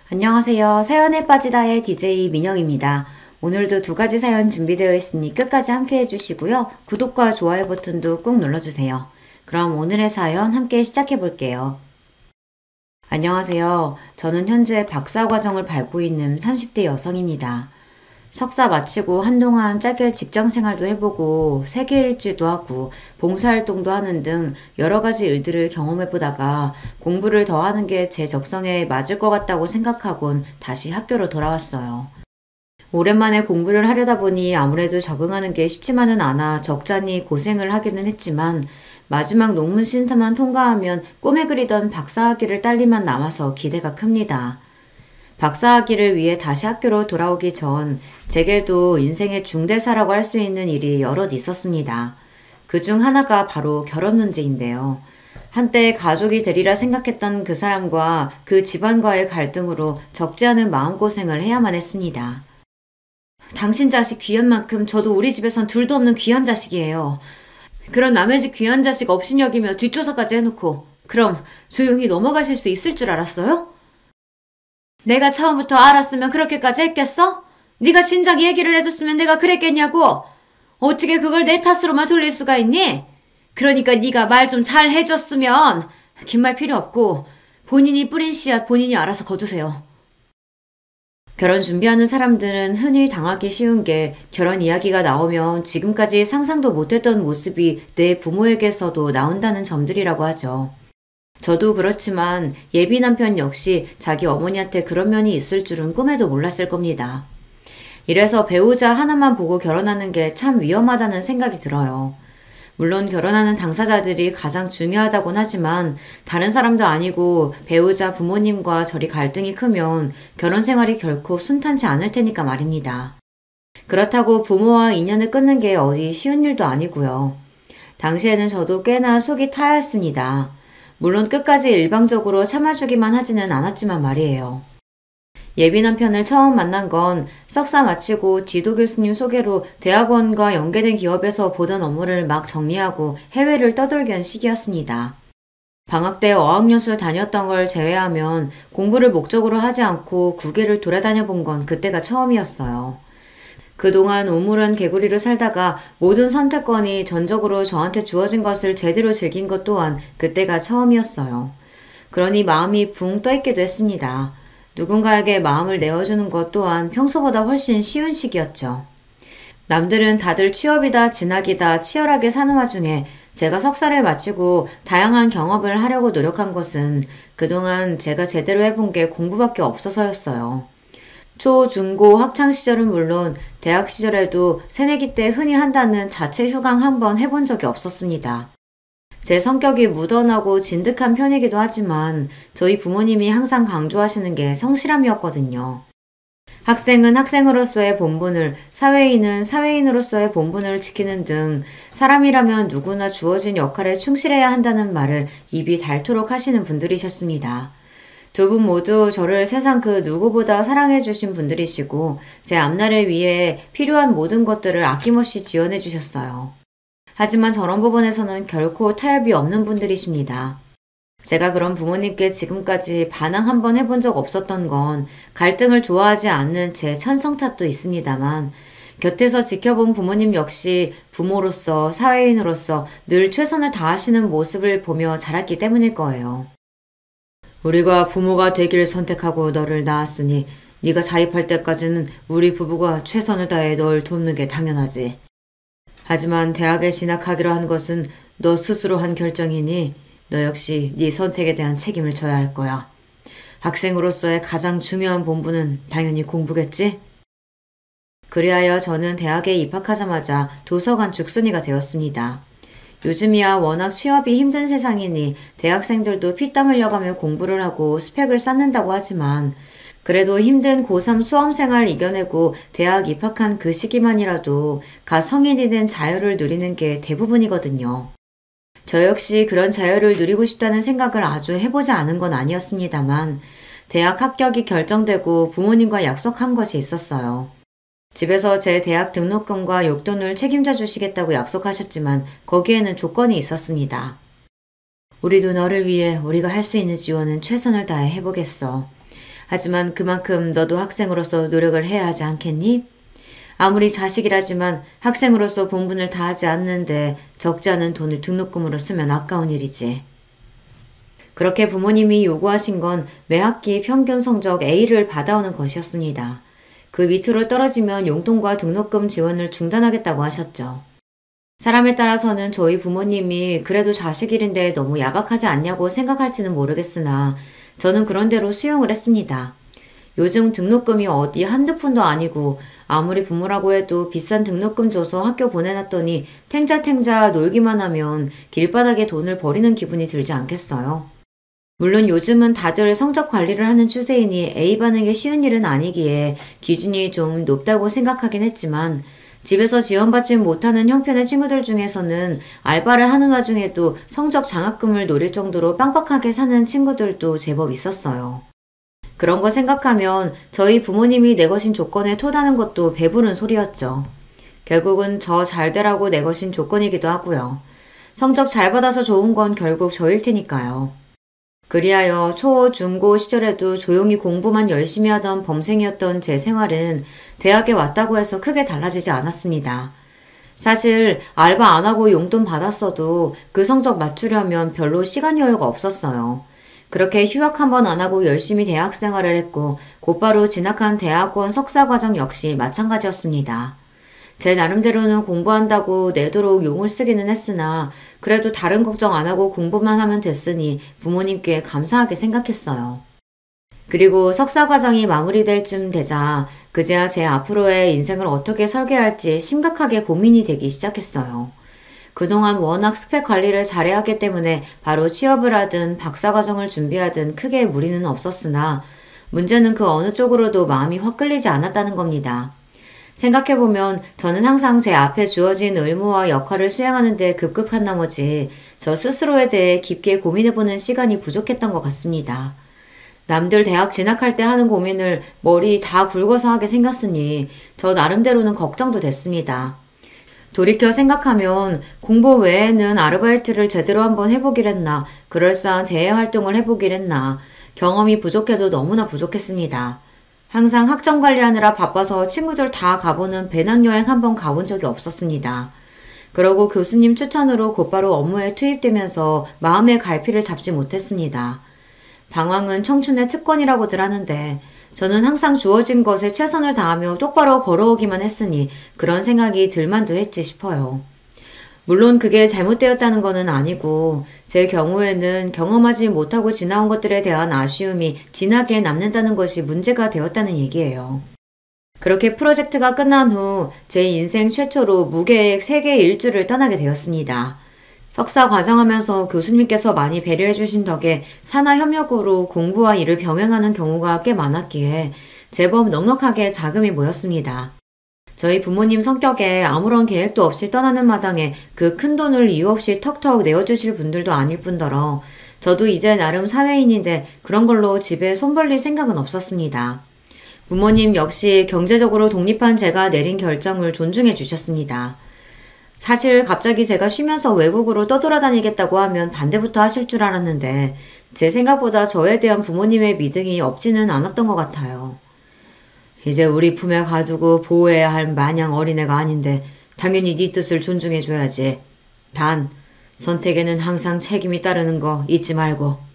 안녕하세요. 사연에 빠지다의 DJ 민영입니다. 오늘도 두 가지 사연 준비되어 있으니 끝까지 함께 해주시고요. 구독과 좋아요 버튼도 꾹 눌러주세요. 그럼 오늘의 사연 함께 시작해 볼게요. 안녕하세요. 저는 현재 박사 과정을 밟고 있는 30대 여성입니다. 석사 마치고 한동안 짧게 직장 생활도 해보고 세계 일주도 하고 봉사활동도 하는 등 여러 가지 일들을 경험해보다가 공부를 더 하는 게 제 적성에 맞을 것 같다고 생각하곤 다시 학교로 돌아왔어요. 오랜만에 공부를 하려다 보니 아무래도 적응하는 게 쉽지만은 않아 적잖이 고생을 하기는 했지만 마지막 논문 심사만 통과하면 꿈에 그리던 박사학위를 딸리만 남아서 기대가 큽니다. 박사학위를 위해 다시 학교로 돌아오기 전 제게도 인생의 중대사라고 할 수 있는 일이 여럿 있었습니다. 그중 하나가 바로 결혼 문제인데요. 한때 가족이 되리라 생각했던 그 사람과 그 집안과의 갈등으로 적지 않은 마음고생을 해야만 했습니다. 당신 자식 귀한 만큼 저도 우리 집에선 둘도 없는 귀한 자식이에요. 그런 남의 집 귀한 자식 업신여기며 뒷조사까지 해놓고 그럼 조용히 넘어가실 수 있을 줄 알았어요? 내가 처음부터 알았으면 그렇게까지 했겠어? 네가 진작 얘기를 해줬으면 내가 그랬겠냐고? 어떻게 그걸 내 탓으로만 돌릴 수가 있니? 그러니까 네가 말 좀 잘 해줬으면. 긴 말 필요 없고 본인이 뿌린 씨앗 본인이 알아서 거두세요. 결혼 준비하는 사람들은 흔히 당하기 쉬운 게 결혼 이야기가 나오면 지금까지 상상도 못했던 모습이 내 부모에게서도 나온다는 점들이라고 하죠. 저도 그렇지만 예비 남편 역시 자기 어머니한테 그런 면이 있을 줄은 꿈에도 몰랐을 겁니다. 이래서 배우자 하나만 보고 결혼하는 게 참 위험하다는 생각이 들어요. 물론 결혼하는 당사자들이 가장 중요하다곤 하지만 다른 사람도 아니고 배우자 부모님과 저리 갈등이 크면 결혼 생활이 결코 순탄치 않을 테니까 말입니다. 그렇다고 부모와 인연을 끊는 게 어디 쉬운 일도 아니고요. 당시에는 저도 꽤나 속이 타였습니다. 물론 끝까지 일방적으로 참아주기만 하지는 않았지만 말이에요. 예비 남편을 처음 만난 건 석사 마치고 지도 교수님 소개로 대학원과 연계된 기업에서 보던 업무를 막 정리하고 해외를 떠돌던 시기였습니다. 방학 때 어학연수 다녔던 걸 제외하면 공부를 목적으로 하지 않고 국외를 돌아다녀 본 건 그때가 처음이었어요. 그동안 우물한 개구리로 살다가 모든 선택권이 전적으로 저한테 주어진 것을 제대로 즐긴 것 또한 그때가 처음이었어요. 그러니 마음이 붕 떠있기도 했습니다. 누군가에게 마음을 내어주는 것 또한 평소보다 훨씬 쉬운 시기였죠. 남들은 다들 취업이다 진학이다 치열하게 사는 와중에 제가 석사를 마치고 다양한 경험을 하려고 노력한 것은 그동안 제가 제대로 해본 게 공부밖에 없어서였어요. 초, 중, 고 학창시절은 물론 대학 시절에도 새내기 때 흔히 한다는 자체 휴강 한번 해본 적이 없었습니다. 제 성격이 무던하고 진득한 편이기도 하지만 저희 부모님이 항상 강조하시는 게 성실함이었거든요. 학생은 학생으로서의 본분을, 사회인은 사회인으로서의 본분을 지키는 등 사람이라면 누구나 주어진 역할에 충실해야 한다는 말을 입이 닳도록 하시는 분들이셨습니다. 두 분 모두 저를 세상 그 누구보다 사랑해 주신 분들이시고 제 앞날을 위해 필요한 모든 것들을 아낌없이 지원해 주셨어요. 하지만 저런 부분에서는 결코 타협이 없는 분들이십니다. 제가 그런 부모님께 지금까지 반항 한번 해본 적 없었던 건 갈등을 좋아하지 않는 제 천성 탓도 있습니다만 곁에서 지켜본 부모님 역시 부모로서 사회인으로서 늘 최선을 다하시는 모습을 보며 자랐기 때문일 거예요. 우리가 부모가 되기를 선택하고 너를 낳았으니 네가 자립할 때까지는 우리 부부가 최선을 다해 널 돕는 게 당연하지. 하지만 대학에 진학하기로 한 것은 너 스스로 한 결정이니 너 역시 네 선택에 대한 책임을 져야 할 거야. 학생으로서의 가장 중요한 본분은 당연히 공부겠지? 그리하여 저는 대학에 입학하자마자 도서관 죽순이가 되었습니다. 요즘이야 워낙 취업이 힘든 세상이니 대학생들도 피땀 흘려가며 공부를 하고 스펙을 쌓는다고 하지만 그래도 힘든 고3 수험생활을 이겨내고 대학 입학한 그 시기만이라도 갓 성인이 된 자유를 누리는 게 대부분이거든요. 저 역시 그런 자유를 누리고 싶다는 생각을 아주 해보지 않은 건 아니었습니다만 대학 합격이 결정되고 부모님과 약속한 것이 있었어요. 집에서 제 대학 등록금과 용돈을 책임져 주시겠다고 약속하셨지만 거기에는 조건이 있었습니다. 우리도 너를 위해 우리가 할 수 있는 지원은 최선을 다해 해보겠어. 하지만 그만큼 너도 학생으로서 노력을 해야 하지 않겠니? 아무리 자식이라지만 학생으로서 본분을 다하지 않는데 적지 않은 돈을 등록금으로 쓰면 아까운 일이지. 그렇게 부모님이 요구하신 건 매 학기 평균 성적 A를 받아오는 것이었습니다. 그 밑으로 떨어지면 용돈과 등록금 지원을 중단하겠다고 하셨죠. 사람에 따라서는 저희 부모님이 그래도 자식 일인데 너무 야박하지 않냐고 생각할지는 모르겠으나 저는 그런 대로 수용을 했습니다. 요즘 등록금이 어디 한두 푼도 아니고 아무리 부모라고 해도 비싼 등록금 줘서 학교 보내놨더니 탱자탱자 놀기만 하면 길바닥에 돈을 버리는 기분이 들지 않겠어요? 물론 요즘은 다들 성적 관리를 하는 추세이니 A 받는 게 쉬운 일은 아니기에 기준이 좀 높다고 생각하긴 했지만 집에서 지원받지 못하는 형편의 친구들 중에서는 알바를 하는 와중에도 성적 장학금을 노릴 정도로 빡빡하게 사는 친구들도 제법 있었어요. 그런 거 생각하면 저희 부모님이 내거신 조건에 토다는 것도 배부른 소리였죠. 결국은 저 잘 되라고 내거신 조건이기도 하고요. 성적 잘 받아서 좋은 건 결국 저일 테니까요. 그리하여 초, 중고 시절에도 조용히 공부만 열심히 하던 범생이었던 제 생활은 대학에 왔다고 해서 크게 달라지지 않았습니다. 사실 알바 안 하고 용돈 받았어도 그 성적 맞추려면 별로 시간 여유가 없었어요. 그렇게 휴학 한 번 안 하고 열심히 대학 생활을 했고 곧바로 진학한 대학원 석사과정 역시 마찬가지였습니다. 제 나름대로는 공부한다고 내도록 용을 쓰기는 했으나 그래도 다른 걱정 안 하고 공부만 하면 됐으니 부모님께 감사하게 생각했어요. 그리고 석사과정이 마무리될 쯤 되자 그제야 제 앞으로의 인생을 어떻게 설계할지 심각하게 고민이 되기 시작했어요. 그동안 워낙 스펙 관리를 잘해야 하기 때문에 바로 취업을 하든 박사과정을 준비하든 크게 무리는 없었으나 문제는 그 어느 쪽으로도 마음이 확 끌리지 않았다는 겁니다. 생각해보면 저는 항상 제 앞에 주어진 의무와 역할을 수행하는 데 급급한 나머지 저 스스로에 대해 깊게 고민해보는 시간이 부족했던 것 같습니다. 남들 대학 진학할 때 하는 고민을 머리 다 굵어서 하게 생겼으니 저 나름대로는 걱정도 됐습니다. 돌이켜 생각하면 공부 외에는 아르바이트를 제대로 한번 해보기랬나, 그럴싸한 대외 활동을 해보기랬나, 경험이 부족해도 너무나 부족했습니다. 항상 학점 관리하느라 바빠서 친구들 다 가보는 배낭여행 한번 가본 적이 없었습니다. 그러고 교수님 추천으로 곧바로 업무에 투입되면서 마음의 갈피를 잡지 못했습니다. 방황은 청춘의 특권이라고들 하는데 저는 항상 주어진 것에 최선을 다하며 똑바로 걸어오기만 했으니 그런 생각이 들만도 했지 싶어요. 물론 그게 잘못되었다는 것은 아니고 제 경우에는 경험하지 못하고 지나온 것들에 대한 아쉬움이 진하게 남는다는 것이 문제가 되었다는 얘기예요. 그렇게 프로젝트가 끝난 후 제 인생 최초로 무계획 세계 일주를 떠나게 되었습니다. 석사 과정하면서 교수님께서 많이 배려해 주신 덕에 산하협력으로 공부와 일을 병행하는 경우가 꽤 많았기에 제법 넉넉하게 자금이 모였습니다. 저희 부모님 성격에 아무런 계획도 없이 떠나는 마당에 그 큰 돈을 이유 없이 턱턱 내어주실 분들도 아닐 뿐더러 저도 이제 나름 사회인인데 그런 걸로 집에 손 벌릴 생각은 없었습니다. 부모님 역시 경제적으로 독립한 제가 내린 결정을 존중해 주셨습니다. 사실 갑자기 제가 쉬면서 외국으로 떠돌아다니겠다고 하면 반대부터 하실 줄 알았는데 제 생각보다 저에 대한 부모님의 믿음이 없지는 않았던 것 같아요. 이제 우리 품에 가두고 보호해야 할 마냥 어린애가 아닌데 당연히 네 뜻을 존중해줘야지. 단, 선택에는 항상 책임이 따르는 거 잊지 말고.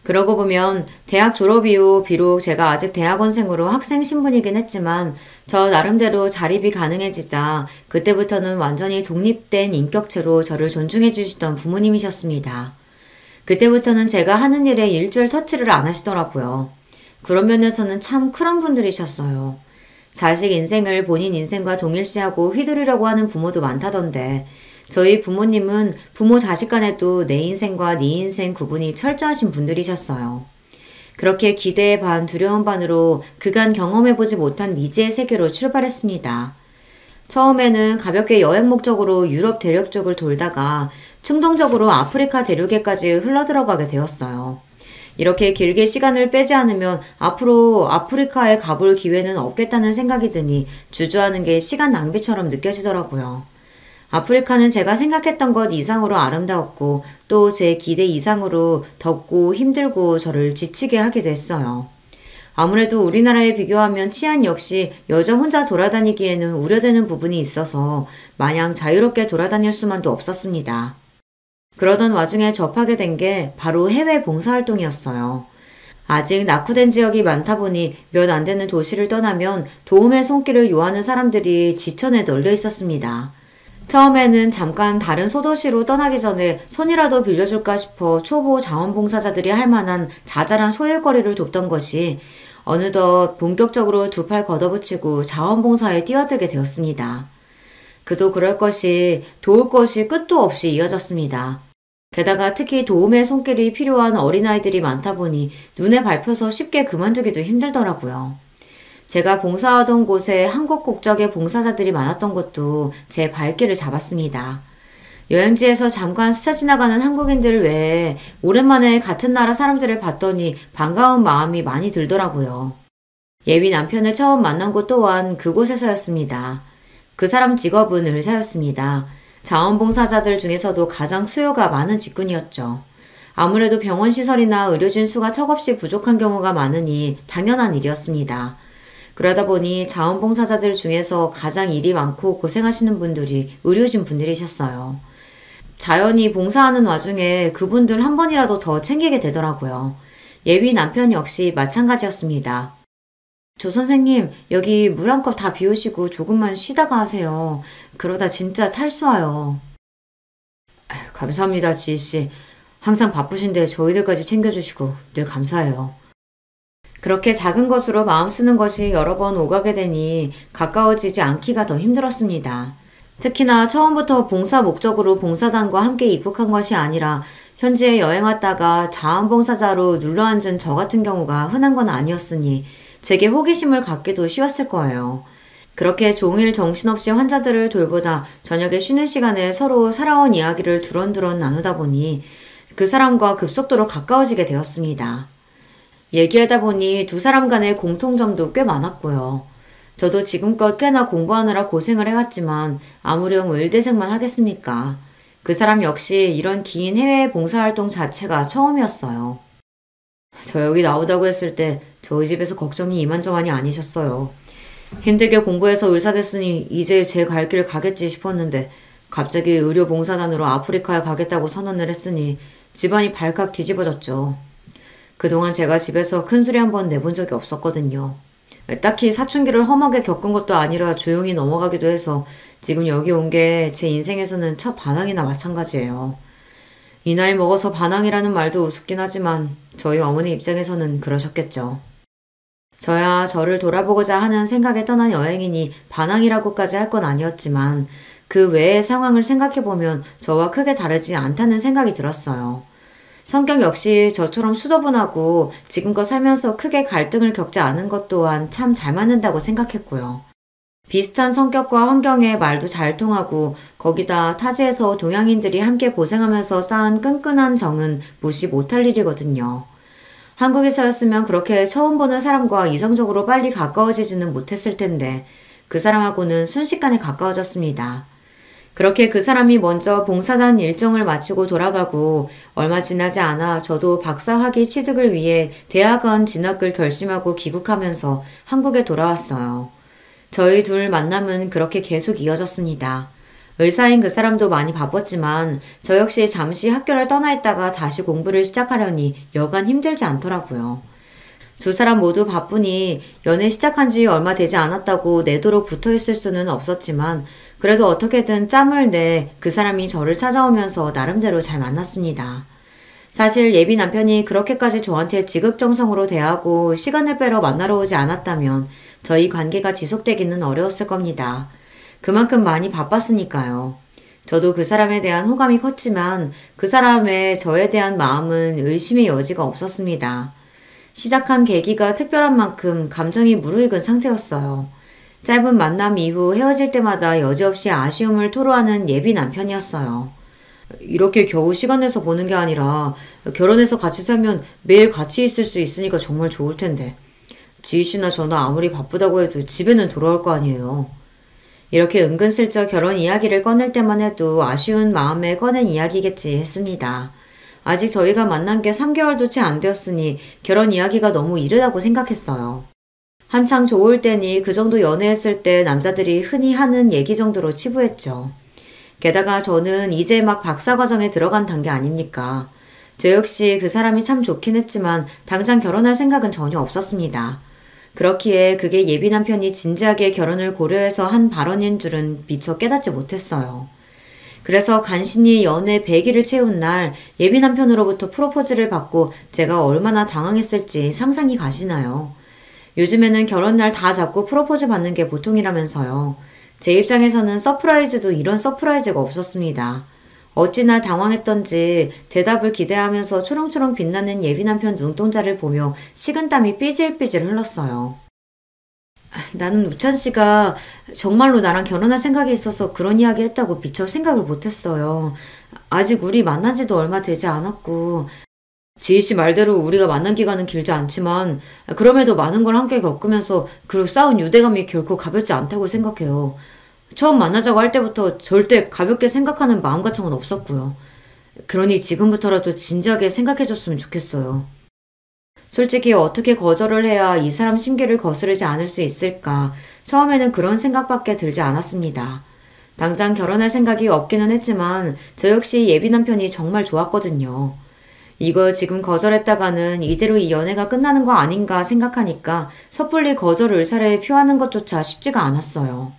그러고 보면 대학 졸업 이후 비록 제가 아직 대학원생으로 학생 신분이긴 했지만 저 나름대로 자립이 가능해지자 그때부터는 완전히 독립된 인격체로 저를 존중해 주시던 부모님이셨습니다. 그때부터는 제가 하는 일에 일절 터치를 안 하시더라고요. 그런 면에서는 참 쿨한 분들이셨어요. 자식 인생을 본인 인생과 동일시하고 휘두르려고 하는 부모도 많다던데 저희 부모님은 부모 자식 간에도 내 인생과 네 인생 구분이 철저하신 분들이셨어요. 그렇게 기대 반 두려움 반으로 그간 경험해보지 못한 미지의 세계로 출발했습니다. 처음에는 가볍게 여행 목적으로 유럽 대륙 쪽을 돌다가 충동적으로 아프리카 대륙에까지 흘러들어가게 되었어요. 이렇게 길게 시간을 빼지 않으면 앞으로 아프리카에 가볼 기회는 없겠다는 생각이 드니 주저하는 게 시간 낭비처럼 느껴지더라고요. 아프리카는 제가 생각했던 것 이상으로 아름다웠고 또 제 기대 이상으로 덥고 힘들고 저를 지치게 하기도 했어요. 아무래도 우리나라에 비교하면 치안 역시 여자 혼자 돌아다니기에는 우려되는 부분이 있어서 마냥 자유롭게 돌아다닐 수만도 없었습니다. 그러던 와중에 접하게 된 게 바로 해외 봉사활동이었어요. 아직 낙후된 지역이 많다 보니 몇 안 되는 도시를 떠나면 도움의 손길을 요하는 사람들이 지천에 널려 있었습니다. 처음에는 잠깐 다른 소도시로 떠나기 전에 손이라도 빌려줄까 싶어 초보 자원봉사자들이 할 만한 자잘한 소일거리를 돕던 것이 어느덧 본격적으로 두 팔 걷어붙이고 자원봉사에 뛰어들게 되었습니다. 그도 그럴 것이 도울 것이 끝도 없이 이어졌습니다. 게다가 특히 도움의 손길이 필요한 어린아이들이 많다 보니 눈에 밟혀서 쉽게 그만두기도 힘들더라고요. 제가 봉사하던 곳에 한국 국적의 봉사자들이 많았던 것도 제 발길을 잡았습니다. 여행지에서 잠깐 스쳐 지나가는 한국인들 외에 오랜만에 같은 나라 사람들을 봤더니 반가운 마음이 많이 들더라고요. 예비 남편을 처음 만난 곳 또한 그곳에서였습니다. 그 사람 직업은 의사였습니다. 자원봉사자들 중에서도 가장 수요가 많은 직군이었죠. 아무래도 병원 시설이나 의료진 수가 턱없이 부족한 경우가 많으니 당연한 일이었습니다. 그러다 보니 자원봉사자들 중에서 가장 일이 많고 고생하시는 분들이 의료진 분들이셨어요. 자연히 봉사하는 와중에 그분들 한 번이라도 더 챙기게 되더라고요. 예비 남편 역시 마찬가지였습니다. 조 선생님, 여기 물 한 컵 다 비우시고 조금만 쉬다가 하세요. 그러다 진짜 탈수와요. 감사합니다, 지희씨. 항상 바쁘신데 저희들까지 챙겨주시고 늘 감사해요. 그렇게 작은 것으로 마음 쓰는 것이 여러 번 오가게 되니 가까워지지 않기가 더 힘들었습니다. 특히나 처음부터 봉사 목적으로 봉사단과 함께 입국한 것이 아니라 현지에 여행 왔다가 자원봉사자로 눌러앉은 저 같은 경우가 흔한 건 아니었으니 제게 호기심을 갖기도 쉬웠을 거예요. 그렇게 종일 정신없이 환자들을 돌보다 저녁에 쉬는 시간에 서로 살아온 이야기를 두런두런 나누다 보니 그 사람과 급속도로 가까워지게 되었습니다. 얘기하다 보니 두 사람 간의 공통점도 꽤 많았고요. 저도 지금껏 꽤나 공부하느라 고생을 해왔지만 아무렴 의대생만 하겠습니까? 그 사람 역시 이런 긴 해외 봉사활동 자체가 처음이었어요. 저 여기 나오다고 했을 때 저희 집에서 걱정이 이만저만이 아니셨어요. 힘들게 공부해서 의사 됐으니 이제 제 갈 길 가겠지 싶었는데 갑자기 의료봉사단으로 아프리카에 가겠다고 선언을 했으니 집안이 발칵 뒤집어졌죠. 그동안 제가 집에서 큰소리 한번 내본 적이 없었거든요. 딱히 사춘기를 험하게 겪은 것도 아니라 조용히 넘어가기도 해서 지금 여기 온 게 제 인생에서는 첫 반항이나 마찬가지예요. 이 나이 먹어서 반항이라는 말도 우습긴 하지만 저희 어머니 입장에서는 그러셨겠죠. 저야 저를 돌아보고자 하는 생각에 떠난 여행이니 반항이라고까지 할 건 아니었지만 그 외의 상황을 생각해보면 저와 크게 다르지 않다는 생각이 들었어요. 성격 역시 저처럼 수더분하고 지금껏 살면서 크게 갈등을 겪지 않은 것 또한 참 잘 맞는다고 생각했고요. 비슷한 성격과 환경에 말도 잘 통하고 거기다 타지에서 동양인들이 함께 고생하면서 쌓은 끈끈한 정은 무시 못할 일이거든요. 한국에서였으면 그렇게 처음 보는 사람과 이성적으로 빨리 가까워지지는 못했을 텐데 그 사람하고는 순식간에 가까워졌습니다. 그렇게 그 사람이 먼저 봉사단 일정을 마치고 돌아가고 얼마 지나지 않아 저도 박사학위 취득을 위해 대학원 진학을 결심하고 귀국하면서 한국에 돌아왔어요. 저희 둘 만남은 그렇게 계속 이어졌습니다. 의사인 그 사람도 많이 바빴지만 저 역시 잠시 학교를 떠나 있다가 다시 공부를 시작하려니 여간 힘들지 않더라고요. 두 사람 모두 바쁘니 연애 시작한 지 얼마 되지 않았다고 내도록 붙어있을 수는 없었지만 그래도 어떻게든 짬을 내 그 사람이 저를 찾아오면서 나름대로 잘 만났습니다. 사실 예비 남편이 그렇게까지 저한테 지극정성으로 대하고 시간을 빼러 만나러 오지 않았다면 저희 관계가 지속되기는 어려웠을 겁니다. 그만큼 많이 바빴으니까요. 저도 그 사람에 대한 호감이 컸지만 그 사람의 저에 대한 마음은 의심의 여지가 없었습니다. 시작한 계기가 특별한 만큼 감정이 무르익은 상태였어요. 짧은 만남 이후 헤어질 때마다 여지없이 아쉬움을 토로하는 예비 남편이었어요. 이렇게 겨우 시간 내서 보는 게 아니라 결혼해서 같이 살면 매일 같이 있을 수 있으니까 정말 좋을 텐데 지희씨나 저나 아무리 바쁘다고 해도 집에는 돌아올 거 아니에요. 이렇게 은근슬쩍 결혼 이야기를 꺼낼 때만 해도 아쉬운 마음에 꺼낸 이야기겠지 했습니다. 아직 저희가 만난 게 3개월도 채 안 되었으니 결혼 이야기가 너무 이르다고 생각했어요. 한창 좋을 때니 그 정도 연애했을 때 남자들이 흔히 하는 얘기 정도로 치부했죠. 게다가 저는 이제 막 박사과정에 들어간 단계 아닙니까? 저 역시 그 사람이 참 좋긴 했지만 당장 결혼할 생각은 전혀 없었습니다. 그렇기에 그게 예비 남편이 진지하게 결혼을 고려해서 한 발언인 줄은 미처 깨닫지 못했어요. 그래서 간신히 연애 100일을 채운 날 예비 남편으로부터 프로포즈를 받고 제가 얼마나 당황했을지 상상이 가시나요? 요즘에는 결혼날 다 잡고 프로포즈 받는 게 보통이라면서요. 제 입장에서는 서프라이즈도 이런 서프라이즈가 없었습니다. 어찌나 당황했던지 대답을 기대하면서 초롱초롱 빛나는 예비 남편 눈동자를 보며 식은땀이 삐질삐질 흘렀어요. 나는 우찬 씨가 정말로 나랑 결혼할 생각이 있어서 그런 이야기 했다고 미처 생각을 못했어요. 아직 우리 만난 지도 얼마 되지 않았고 지희 씨 말대로 우리가 만난 기간은 길지 않지만 그럼에도 많은 걸 함께 겪으면서 그 쌓은 유대감이 결코 가볍지 않다고 생각해요. 처음 만나자고 할 때부터 절대 가볍게 생각하는 마음가짐은 없었고요. 그러니 지금부터라도 진지하게 생각해줬으면 좋겠어요. 솔직히 어떻게 거절을 해야 이 사람 심기를 거스르지 않을 수 있을까? 처음에는 그런 생각밖에 들지 않았습니다. 당장 결혼할 생각이 없기는 했지만 저 역시 예비 남편이 정말 좋았거든요. 이거 지금 거절했다가는 이대로 이 연애가 끝나는 거 아닌가 생각하니까 섣불리 거절 의사를 표하는 것조차 쉽지가 않았어요.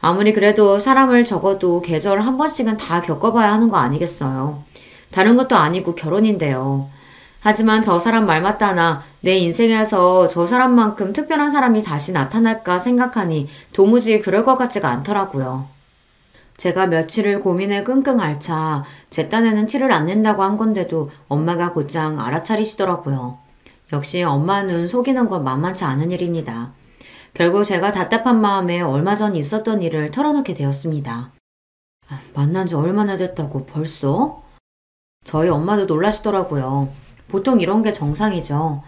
아무리 그래도 사람을 적어도 계절 한 번씩은 다 겪어봐야 하는 거 아니겠어요. 다른 것도 아니고 결혼인데요. 하지만 저 사람 말 맞다나 내 인생에서 저 사람만큼 특별한 사람이 다시 나타날까 생각하니 도무지 그럴 것 같지가 않더라고요. 제가 며칠을 고민에 끙끙 앓자 제 딴에는 티를 안 낸다고 한 건데도 엄마가 곧장 알아차리시더라고요. 역시 엄마는 속이는 건 만만치 않은 일입니다. 결국 제가 답답한 마음에 얼마 전 있었던 일을 털어놓게 되었습니다. 만난 지 얼마나 됐다고 벌써? 저희 엄마도 놀라시더라고요. 보통 이런 게 정상이죠.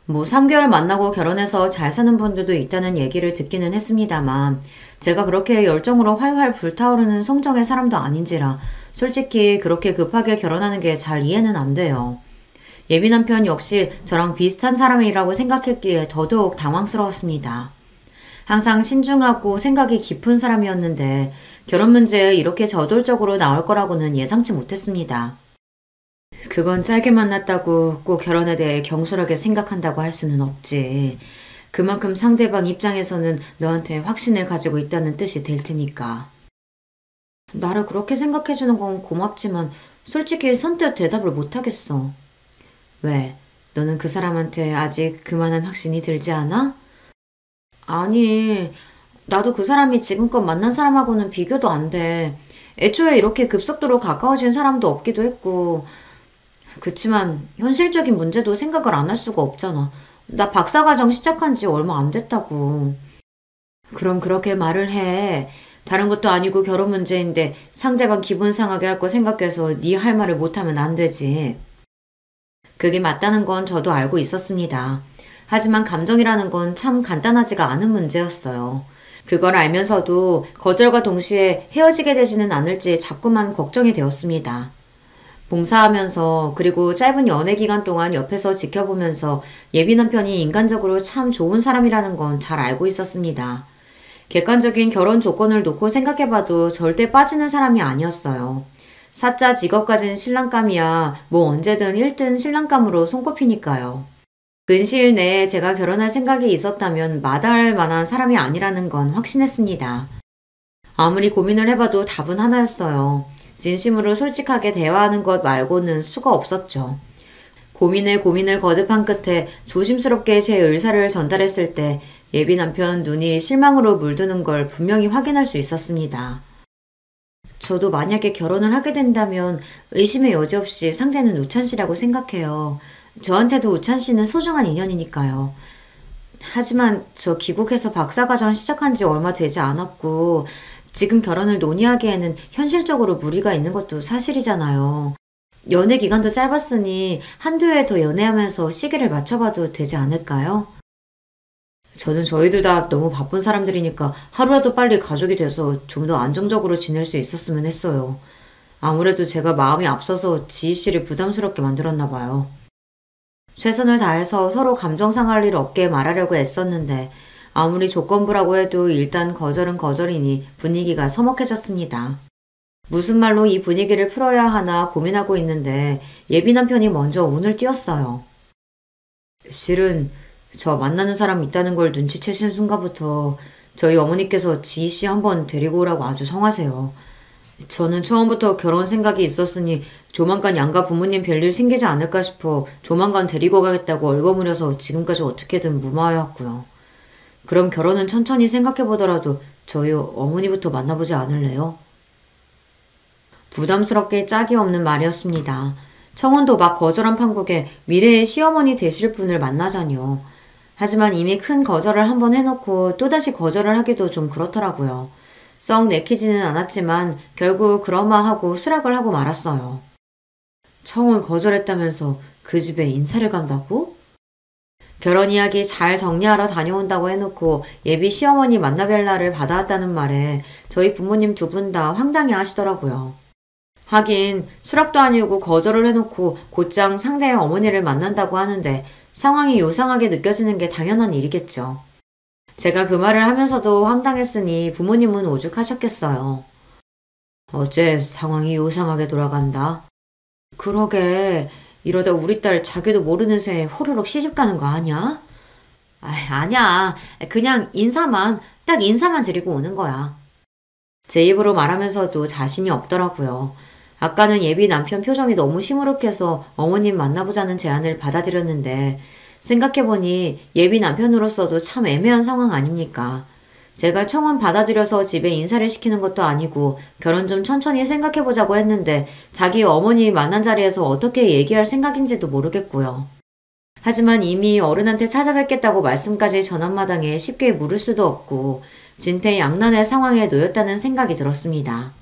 3개월 만나고 결혼해서 잘 사는 분들도 있다는 얘기를 듣기는 했습니다만 제가 그렇게 열정으로 활활 불타오르는 성정의 사람도 아닌지라 솔직히 그렇게 급하게 결혼하는 게 잘 이해는 안 돼요. 예비 남편 역시 저랑 비슷한 사람이라고 생각했기에 더더욱 당황스러웠습니다. 항상 신중하고 생각이 깊은 사람이었는데 결혼 문제에 이렇게 저돌적으로 나올 거라고는 예상치 못했습니다. 그건 짧게 만났다고 꼭 결혼에 대해 경솔하게 생각한다고 할 수는 없지. 그만큼 상대방 입장에서는 너한테 확신을 가지고 있다는 뜻이 될 테니까. 나를 그렇게 생각해주는 건 고맙지만 솔직히 선뜻 대답을 못하겠어. 왜? 너는 그 사람한테 아직 그만한 확신이 들지 않아? 아니, 나도 그 사람이 지금껏 만난 사람하고는 비교도 안 돼. 애초에 이렇게 급속도로 가까워진 사람도 없기도 했고 그치만 현실적인 문제도 생각을 안 할 수가 없잖아. 나 박사과정 시작한 지 얼마 안 됐다고. 그럼 그렇게 말을 해. 다른 것도 아니고 결혼 문제인데 상대방 기분 상하게 할 거 생각해서 네 할 말을 못하면 안 되지. 그게 맞다는 건 저도 알고 있었습니다. 하지만 감정이라는 건 참 간단하지가 않은 문제였어요. 그걸 알면서도 거절과 동시에 헤어지게 되지는 않을지 자꾸만 걱정이 되었습니다. 봉사하면서 그리고 짧은 연애 기간 동안 옆에서 지켜보면서 예비 남편이 인간적으로 참 좋은 사람이라는 건 잘 알고 있었습니다. 객관적인 결혼 조건을 놓고 생각해봐도 절대 빠지는 사람이 아니었어요. 사짜 직업 가진 신랑감이야 언제든 1등 신랑감으로 손꼽히니까요. 근시일 내에 제가 결혼할 생각이 있었다면 마다할 만한 사람이 아니라는 건 확신했습니다. 아무리 고민을 해봐도 답은 하나였어요. 진심으로 솔직하게 대화하는 것 말고는 수가 없었죠. 고민을 거듭한 끝에 조심스럽게 제 의사를 전달했을 때 예비 남편 눈이 실망으로 물드는 걸 분명히 확인할 수 있었습니다. 저도 만약에 결혼을 하게 된다면 의심의 여지 없이 상대는 우찬 씨라고 생각해요. 저한테도 우찬 씨는 소중한 인연이니까요. 하지만 저 귀국해서 박사과정 시작한 지 얼마 되지 않았고 지금 결혼을 논의하기에는 현실적으로 무리가 있는 것도 사실이잖아요. 연애 기간도 짧았으니 한두 해 더 연애하면서 시기를 맞춰봐도 되지 않을까요? 저는 저희들 다 너무 바쁜 사람들이니까 하루라도 빨리 가족이 돼서 좀 더 안정적으로 지낼 수 있었으면 했어요. 아무래도 제가 마음이 앞서서 지희 씨를 부담스럽게 만들었나 봐요. 최선을 다해서 서로 감정 상할 일 없게 말하려고 애썼는데 아무리 조건부라고 해도 일단 거절은 거절이니 분위기가 서먹해졌습니다. 무슨 말로 이 분위기를 풀어야 하나 고민하고 있는데 예비 남편이 먼저 운을 띄웠어요. 실은 저 만나는 사람 있다는 걸 눈치채신 순간부터 저희 어머니께서 지희 씨 한번 데리고 오라고 아주 성하세요. 저는 처음부터 결혼 생각이 있었으니 조만간 양가 부모님 별일 생기지 않을까 싶어 조만간 데리고 가겠다고 얼버무려서 지금까지 어떻게든 무마해왔고요. 그럼 결혼은 천천히 생각해보더라도 저희 어머니부터 만나보지 않을래요? 부담스럽게 짝이 없는 말이었습니다. 청혼도 막 거절한 판국에 미래의 시어머니 되실 분을 만나자니요. 하지만 이미 큰 거절을 한번 해놓고 또다시 거절을 하기도 좀 그렇더라고요. 썩 내키지는 않았지만 결국 그러마하고 수락을 하고 말았어요. 청혼 거절했다면서 그 집에 인사를 간다고? 결혼 이야기 잘 정리하러 다녀온다고 해놓고 예비 시어머니 만나뵐 날을 받아왔다는 말에 저희 부모님 두 분 다 황당해 하시더라고요. 하긴 수락도 아니고 거절을 해놓고 곧장 상대의 어머니를 만난다고 하는데 상황이 요상하게 느껴지는 게 당연한 일이겠죠. 제가 그 말을 하면서도 황당했으니 부모님은 오죽하셨겠어요. 어째 상황이 요상하게 돌아간다. 그러게 이러다 우리 딸 자기도 모르는 새에 호로록 시집가는 거 아니야? 아니야. 그냥 딱 인사만 드리고 오는 거야. 제 입으로 말하면서도 자신이 없더라고요. 아까는 예비 남편 표정이 너무 시무룩해서 어머님 만나보자는 제안을 받아들였는데 생각해보니 예비 남편으로서도 참 애매한 상황 아닙니까? 제가 청혼 받아들여서 집에 인사를 시키는 것도 아니고 결혼 좀 천천히 생각해보자고 했는데 자기 어머니 만난 자리에서 어떻게 얘기할 생각인지도 모르겠고요. 하지만 이미 어른한테 찾아뵙겠다고 말씀까지 전한마당에 쉽게 물을 수도 없고 진퇴양난의 상황에 놓였다는 생각이 들었습니다.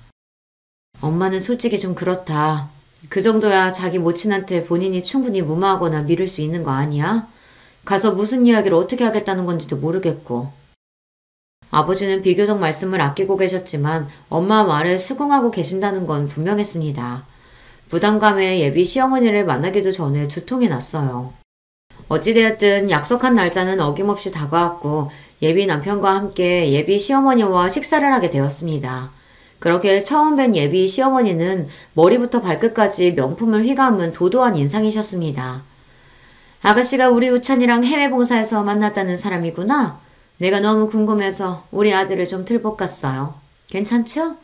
엄마는 솔직히 좀 그렇다. 그 정도야 자기 모친한테 본인이 충분히 무마하거나 미룰 수 있는 거 아니야? 가서 무슨 이야기를 어떻게 하겠다는 건지도 모르겠고. 아버지는 비교적 말씀을 아끼고 계셨지만 엄마 말에 수긍하고 계신다는 건 분명했습니다. 부담감에 예비 시어머니를 만나기도 전에 두통이 났어요. 어찌되었든 약속한 날짜는 어김없이 다가왔고 예비 남편과 함께 예비 시어머니와 식사를 하게 되었습니다. 그렇게 처음 뵌 예비 시어머니는 머리부터 발끝까지 명품을 휘감은 도도한 인상이셨습니다. 아가씨가 우리 우찬이랑 해외 봉사에서 만났다는 사람이구나. 내가 너무 궁금해서 우리 아들을 좀 들볶았어요. 괜찮죠?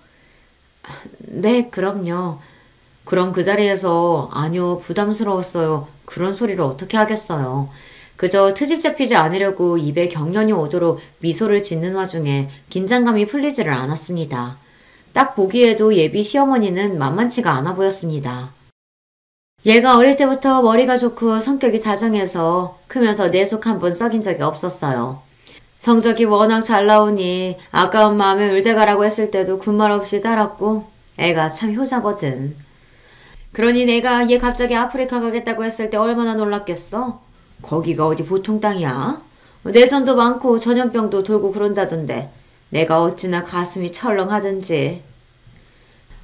네, 그럼요. 그럼 그 자리에서 아니요, 부담스러웠어요. 그런 소리를 어떻게 하겠어요. 그저 트집 잡히지 않으려고 입에 경련이 오도록 미소를 짓는 와중에 긴장감이 풀리지를 않았습니다. 딱 보기에도 예비 시어머니는 만만치가 않아 보였습니다. 얘가 어릴 때부터 머리가 좋고 성격이 다정해서 크면서 내속 한 번 썩인 적이 없었어요. 성적이 워낙 잘 나오니 아까운 마음에 의대가라고 했을 때도 군말 없이 따랐고 애가 참 효자거든. 그러니 내가 얘 갑자기 아프리카 가겠다고 했을 때 얼마나 놀랐겠어? 거기가 어디 보통 땅이야? 내전도 많고 전염병도 돌고 그런다던데 내가 어찌나 가슴이 철렁하든지.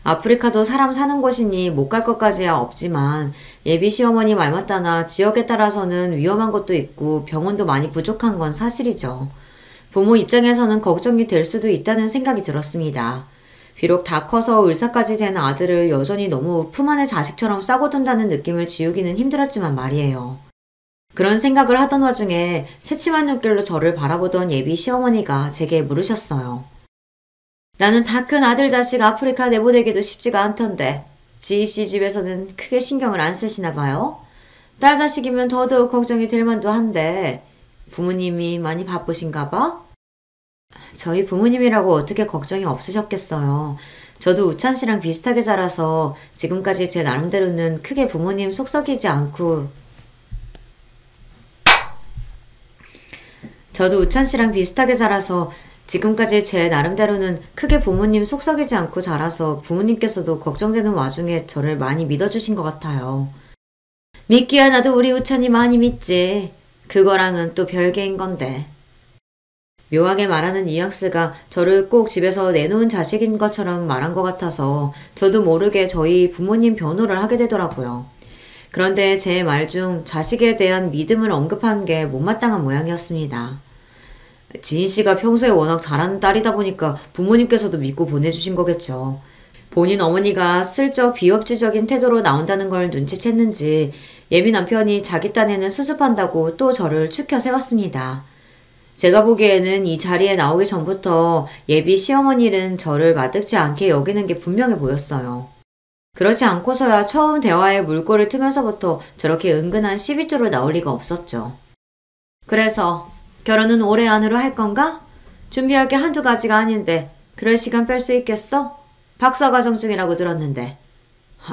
아프리카도 사람 사는 곳이니 못 갈 것까지야 없지만 예비 시어머니 말 맞다나 지역에 따라서는 위험한 것도 있고 병원도 많이 부족한 건 사실이죠. 부모 입장에서는 걱정이 될 수도 있다는 생각이 들었습니다. 비록 다 커서 의사까지 된 아들을 여전히 너무 품 안의 자식처럼 싸고 둔다는 느낌을 지우기는 힘들었지만 말이에요. 그런 생각을 하던 와중에 새침한 눈길로 저를 바라보던 예비 시어머니가 제게 물으셨어요. 나는 다 큰 아들 자식 아프리카 내보내기도 쉽지가 않던데 지희 씨 집에서는 크게 신경을 안 쓰시나 봐요? 딸 자식이면 더더욱 걱정이 될 만도 한데 부모님이 많이 바쁘신가 봐? 저희 부모님이라고 어떻게 걱정이 없으셨겠어요. 저도 우찬 씨랑 비슷하게 자라서 지금까지 제 나름대로는 크게 부모님 속썩이지 않고 자라서 부모님께서도 걱정되는 와중에 저를 많이 믿어주신 것 같아요. 믿기야 나도 우리 우찬이 많이 믿지. 그거랑은 또 별개인 건데. 묘하게 말하는 뉘앙스가 저를 꼭 집에서 내놓은 자식인 것처럼 말한 것 같아서 저도 모르게 저희 부모님 변호를 하게 되더라고요. 그런데 제 말 중 자식에 대한 믿음을 언급한 게 못마땅한 모양이었습니다. 지인 씨가 평소에 워낙 잘하는 딸이다 보니까 부모님께서도 믿고 보내주신 거겠죠. 본인 어머니가 슬쩍 비협조적인 태도로 나온다는 걸 눈치챘는지 예비 남편이 자기 딴에는 수습한다고 또 저를 추켜 세웠습니다. 제가 보기에는 이 자리에 나오기 전부터 예비 시어머니는 저를 마뜩지 않게 여기는 게 분명해 보였어요. 그렇지 않고서야 처음 대화에 물꼬를 트면서부터 저렇게 은근한 시비조로 나올 리가 없었죠. 그래서 결혼은 올해 안으로 할 건가? 준비할 게 한두 가지가 아닌데 그럴 시간 뺄 수 있겠어? 박사과정 중이라고 들었는데.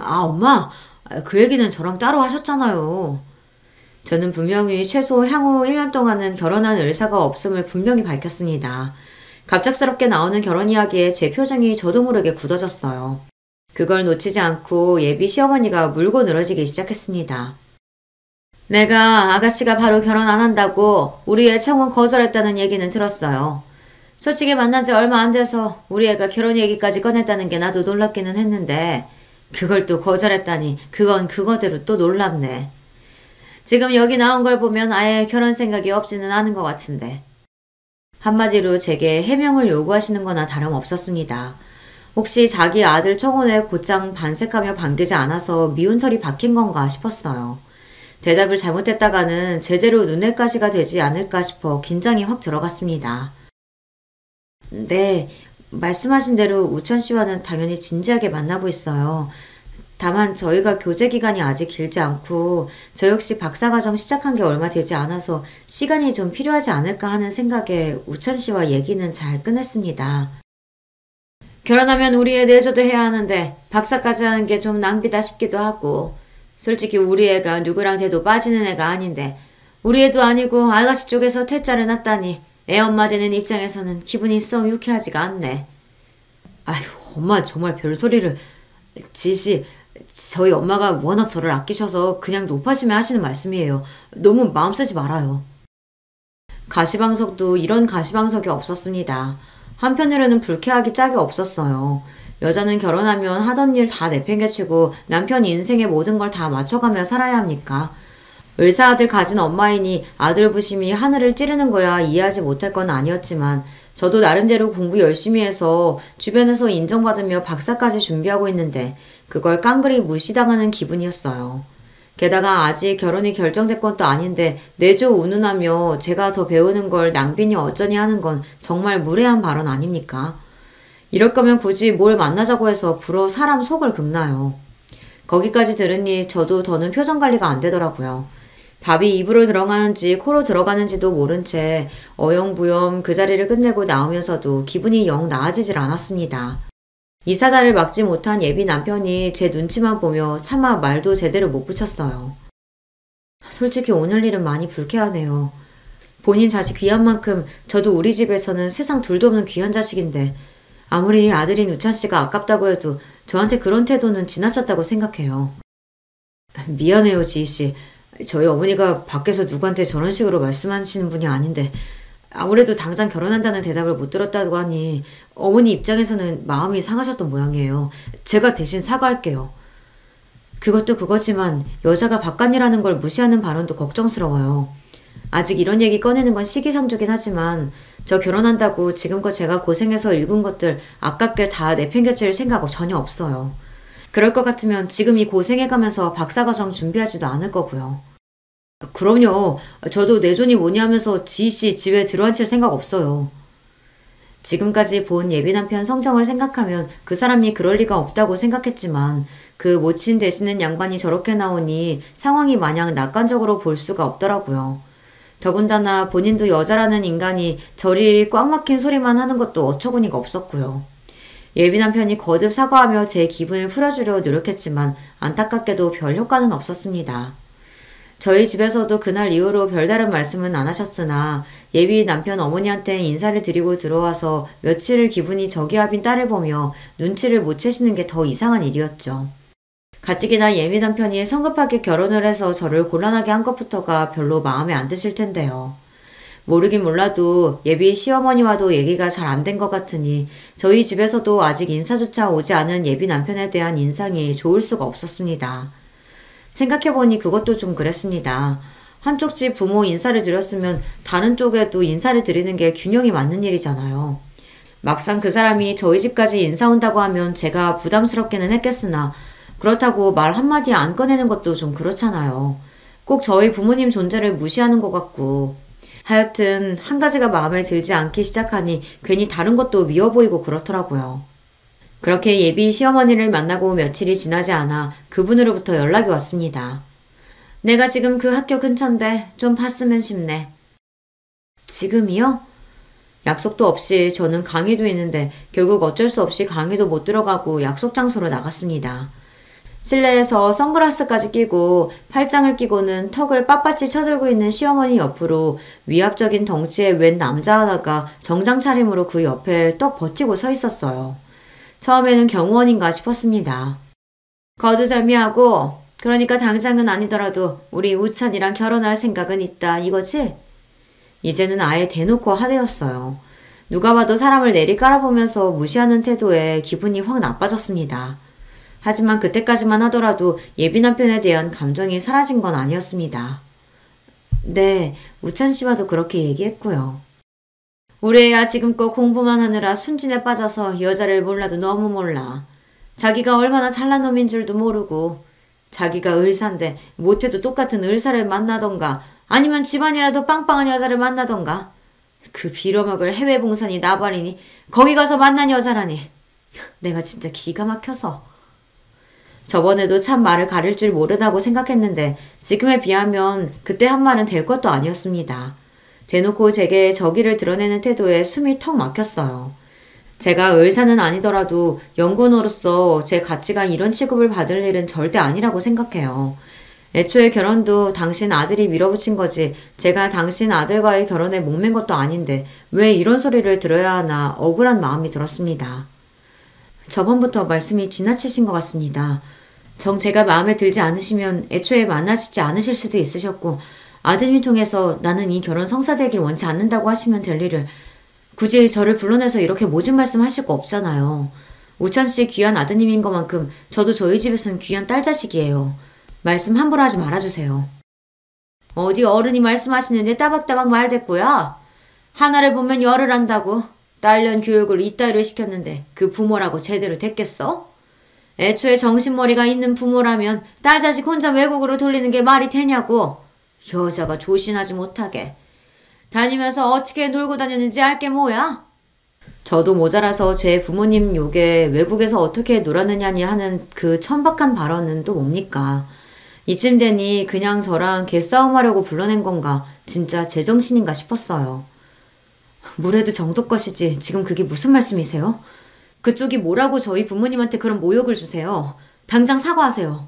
엄마, 그 얘기는 저랑 따로 하셨잖아요. 저는 분명히 최소 향후 1년 동안은 결혼할 의사가 없음을 분명히 밝혔습니다. 갑작스럽게 나오는 결혼 이야기에 제 표정이 저도 모르게 굳어졌어요. 그걸 놓치지 않고 예비 시어머니가 물고 늘어지기 시작했습니다. 내가 아가씨가 바로 결혼 안 한다고 우리 애 청혼 거절했다는 얘기는 들었어요. 솔직히 만난 지 얼마 안 돼서 우리 애가 결혼 얘기까지 꺼냈다는 게 나도 놀랍기는 했는데 그걸 또 거절했다니 그건 그거대로 또 놀랍네. 지금 여기 나온 걸 보면 아예 결혼 생각이 없지는 않은 것 같은데. 한마디로 제게 해명을 요구하시는 거나 다름없었습니다. 혹시 자기 아들 청혼에 곧장 반색하며 반기지 않아서 미운 털이 박힌 건가 싶었어요. 대답을 잘못했다가는 제대로 눈엣가시가 되지 않을까 싶어 긴장이 확 들어갔습니다. 네, 말씀하신 대로 우천 씨와는 당연히 진지하게 만나고 있어요. 다만 저희가 교제 기간이 아직 길지 않고 저 역시 박사과정 시작한 게 얼마 되지 않아서 시간이 좀 필요하지 않을까 하는 생각에 우천 씨와 얘기는 잘 끝냈습니다. 결혼하면 우리 애 내조도 해야 하는데 박사까지 하는 게 좀 낭비다 싶기도 하고 솔직히 우리 애가 누구랑 돼도 빠지는 애가 아닌데 우리 애도 아니고 아가씨 쪽에서 퇴짜를 놨다니 애 엄마 되는 입장에서는 기분이 썩 유쾌하지가 않네. 아휴, 엄마 정말 별소리를. 지씨, 저희 엄마가 워낙 저를 아끼셔서 그냥 높아심에 하시는 말씀이에요. 너무 마음 쓰지 말아요. 가시방석도 이런 가시방석이 없었습니다. 한편으로는 불쾌하기 짝이 없었어요. 여자는 결혼하면 하던 일 다 내팽개치고 남편 인생의 모든 걸 다 맞춰가며 살아야 합니까? 의사 아들 가진 엄마이니 아들 부심이 하늘을 찌르는 거야 이해하지 못할 건 아니었지만 저도 나름대로 공부 열심히 해서 주변에서 인정받으며 박사까지 준비하고 있는데 그걸 깡그리 무시당하는 기분이었어요. 게다가 아직 결혼이 결정된 것도 아닌데 내조 운운하며 제가 더 배우는 걸 낭비니 어쩌니 하는 건 정말 무례한 발언 아닙니까? 이럴 거면 굳이 뭘 만나자고 해서 불어 사람 속을 긁나요. 거기까지 들으니 저도 더는 표정 관리가 안 되더라고요. 밥이 입으로 들어가는지 코로 들어가는지도 모른 채 어영부영 그 자리를 끝내고 나오면서도 기분이 영 나아지질 않았습니다. 이 사달을 막지 못한 예비 남편이 제 눈치만 보며 차마 말도 제대로 못 붙였어요. 솔직히 오늘 일은 많이 불쾌하네요. 본인 자식 귀한 만큼 저도 우리 집에서는 세상 둘도 없는 귀한 자식인데 아무리 아들인 우찬 씨가 아깝다고 해도 저한테 그런 태도는 지나쳤다고 생각해요. 미안해요, 지희 씨. 저희 어머니가 밖에서 누구한테 저런 식으로 말씀하시는 분이 아닌데 아무래도 당장 결혼한다는 대답을 못 들었다고 하니 어머니 입장에서는 마음이 상하셨던 모양이에요. 제가 대신 사과할게요. 그것도 그거지만 여자가 바깥이라는 걸 무시하는 발언도 걱정스러워요. 아직 이런 얘기 꺼내는 건 시기상조긴 하지만 저 결혼한다고 지금껏 제가 고생해서 읽은 것들 아깝게 다 내팽개칠 생각 전혀 없어요. 그럴 것 같으면 지금 이 고생해가면서 박사과정 준비하지도 않을 거고요. 그럼요. 저도 내존이 뭐니 하면서 지희씨 집에 들어앉힐 생각 없어요. 지금까지 본 예비 남편 성정을 생각하면 그 사람이 그럴 리가 없다고 생각했지만 그 모친 되시는 양반이 저렇게 나오니 상황이 마냥 낙관적으로 볼 수가 없더라고요. 더군다나 본인도 여자라는 인간이 저리 꽉 막힌 소리만 하는 것도 어처구니가 없었고요. 예비 남편이 거듭 사과하며 제 기분을 풀어주려 노력했지만 안타깝게도 별 효과는 없었습니다. 저희 집에서도 그날 이후로 별다른 말씀은 안 하셨으나 예비 남편 어머니한테 인사를 드리고 들어와서 며칠을 기분이 저기압인 딸을 보며 눈치를 못 채시는 게 더 이상한 일이었죠. 가뜩이나 예비 남편이 성급하게 결혼을 해서 저를 곤란하게 한 것부터가 별로 마음에 안 드실 텐데요. 모르긴 몰라도 예비 시어머니와도 얘기가 잘 안 된 것 같으니 저희 집에서도 아직 인사조차 오지 않은 예비 남편에 대한 인상이 좋을 수가 없었습니다. 생각해보니 그것도 좀 그랬습니다. 한쪽 집 부모 인사를 드렸으면 다른 쪽에도 인사를 드리는 게 균형이 맞는 일이잖아요. 막상 그 사람이 저희 집까지 인사 온다고 하면 제가 부담스럽기는 했겠으나 그렇다고 말 한마디 안 꺼내는 것도 좀 그렇잖아요. 꼭 저희 부모님 존재를 무시하는 것 같고 하여튼 한 가지가 마음에 들지 않기 시작하니 괜히 다른 것도 미워 보이고 그렇더라고요. 그렇게 예비 시어머니를 만나고 며칠이 지나지 않아 그분으로부터 연락이 왔습니다. 내가 지금 그 학교 근처인데 좀 봤으면 싶네. 지금이요? 약속도 없이 저는 강의도 있는데 결국 어쩔 수 없이 강의도 못 들어가고 약속 장소로 나갔습니다. 실내에서 선글라스까지 끼고 팔짱을 끼고는 턱을 빳빳이 쳐들고 있는 시어머니 옆으로 위압적인 덩치의 웬 남자 하나가 정장 차림으로 그 옆에 떡 버티고 서 있었어요. 처음에는 경호원인가 싶었습니다. 거두절미하고 그러니까 당장은 아니더라도 우리 우찬이랑 결혼할 생각은 있다 이거지? 이제는 아예 대놓고 하대였어요. 누가 봐도 사람을 내리 깔아보면서 무시하는 태도에 기분이 확 나빠졌습니다. 하지만 그때까지만 하더라도 예비 남편에 대한 감정이 사라진 건 아니었습니다. 네, 우찬 씨와도 그렇게 얘기했고요. 우리 애야 지금껏 공부만 하느라 순진에 빠져서 여자를 몰라도 너무 몰라. 자기가 얼마나 잘난 놈인 줄도 모르고 자기가 의사인데 못해도 똑같은 의사를 만나던가 아니면 집안이라도 빵빵한 여자를 만나던가 그 빌어먹을 해외 봉산이 나발이니 거기 가서 만난 여자라니 내가 진짜 기가 막혀서 저번에도 참 말을 가릴 줄 모르다고 생각했는데 지금에 비하면 그때 한 말은 될 것도 아니었습니다. 대놓고 제게 저기를 드러내는 태도에 숨이 턱 막혔어요. 제가 의사는 아니더라도 연구원으로서 제 가치가 이런 취급을 받을 일은 절대 아니라고 생각해요. 애초에 결혼도 당신 아들이 밀어붙인 거지 제가 당신 아들과의 결혼에 목맨 것도 아닌데 왜 이런 소리를 들어야 하나 억울한 마음이 들었습니다. 저번부터 말씀이 지나치신 것 같습니다. 정 제가 마음에 들지 않으시면 애초에 만나시지 않으실 수도 있으셨고 아드님 통해서 나는 이 결혼 성사되길 원치 않는다고 하시면 될 일을 굳이 저를 불러내서 이렇게 모진 말씀 하실 거 없잖아요. 우찬 씨 귀한 아드님인 것만큼 저도 저희 집에서는 귀한 딸 자식이에요. 말씀 함부로 하지 말아주세요. 어디 어른이 말씀하시는데 따박따박 말댔고요. 하나를 보면 열을 한다고 딸년 교육을 이따위로 시켰는데 그 부모라고 제대로 됐겠어? 애초에 정신머리가 있는 부모라면 딸 자식 혼자 외국으로 돌리는 게 말이 되냐고. 여자가 조신하지 못하게. 다니면서 어떻게 놀고 다녔는지 알 게 뭐야? 저도 모자라서 제 부모님 욕에 외국에서 어떻게 놀았느냐니 하는 그 천박한 발언은 또 뭡니까? 이쯤 되니 그냥 저랑 개싸움하려고 불러낸 건가 진짜 제정신인가 싶었어요. 물에도 정도 것이지 지금 그게 무슨 말씀이세요? 그쪽이 뭐라고 저희 부모님한테 그런 모욕을 주세요. 당장 사과하세요.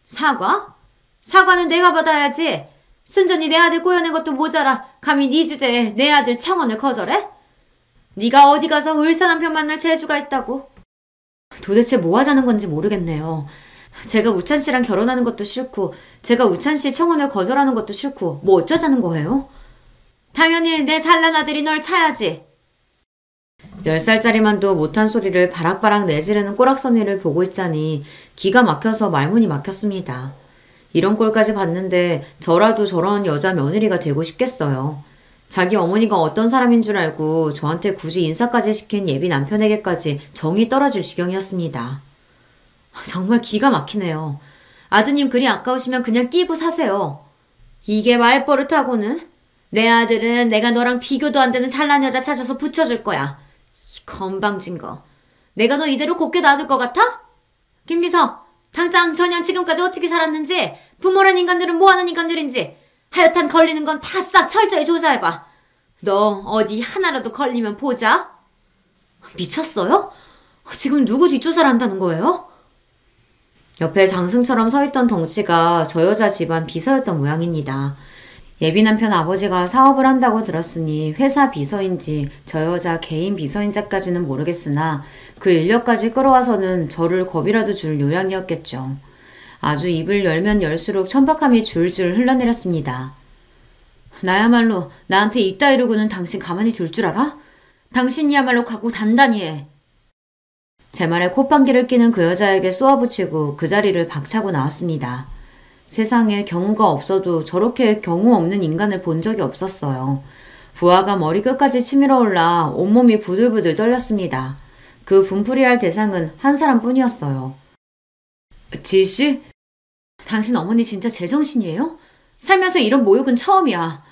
사과? 사과는 내가 받아야지. 순전히 내 아들 꼬여낸 것도 모자라 감히 네 주제에 내 아들 청혼을 거절해? 네가 어디 가서 을사 남편 만날 재주가 있다고? 도대체 뭐 하자는 건지 모르겠네요. 제가 우찬 씨랑 결혼하는 것도 싫고 제가 우찬 씨 청혼을 거절하는 것도 싫고 뭐 어쩌자는 거예요? 당연히 내 잘난 아들이 널 차야지. 10살짜리만도 못한 소리를 바락바락 내지르는 꼬락서니를 보고 있자니 기가 막혀서 말문이 막혔습니다. 이런 꼴까지 봤는데 저라도 저런 여자 며느리가 되고 싶겠어요. 자기 어머니가 어떤 사람인 줄 알고 저한테 굳이 인사까지 시킨 예비 남편에게까지 정이 떨어질 지경이었습니다. 정말 기가 막히네요. 아드님 그리 아까우시면 그냥 끼고 사세요. 이게 말버릇하고는 내 아들은 내가 너랑 비교도 안 되는 잘난 여자 찾아서 붙여줄 거야. 이 건방진 거. 내가 너 이대로 곱게 놔둘 것 같아? 김비서, 당장 전현 지금까지 어떻게 살았는지, 부모란 인간들은 뭐하는 인간들인지 하여튼 걸리는 건 다 싹 철저히 조사해봐. 너 어디 하나라도 걸리면 보자. 미쳤어요? 지금 누구 뒷조사를 한다는 거예요? 옆에 장승처럼 서있던 덩치가 저 여자 집안 비서였던 모양입니다. 예비 남편 아버지가 사업을 한다고 들었으니 회사 비서인지 저 여자 개인 비서인지까지는 모르겠으나 그 인력까지 끌어와서는 저를 겁이라도 줄 요량이었겠죠. 아주 입을 열면 열수록 천박함이 줄줄 흘러내렸습니다. 나야말로 나한테 이따위로고는 당신 가만히 둘 줄 알아? 당신이야말로 각오 단단히 해. 제 말에 콧방귀를 끼는 그 여자에게 쏘아붙이고 그 자리를 박차고 나왔습니다. 세상에 경우가 없어도 저렇게 경우 없는 인간을 본 적이 없었어요. 부하가 머리 끝까지 치밀어 올라 온몸이 부들부들 떨렸습니다. 그 분풀이할 대상은 한 사람뿐이었어요. 지희씨? 당신 어머니 진짜 제정신이에요? 살면서 이런 모욕은 처음이야.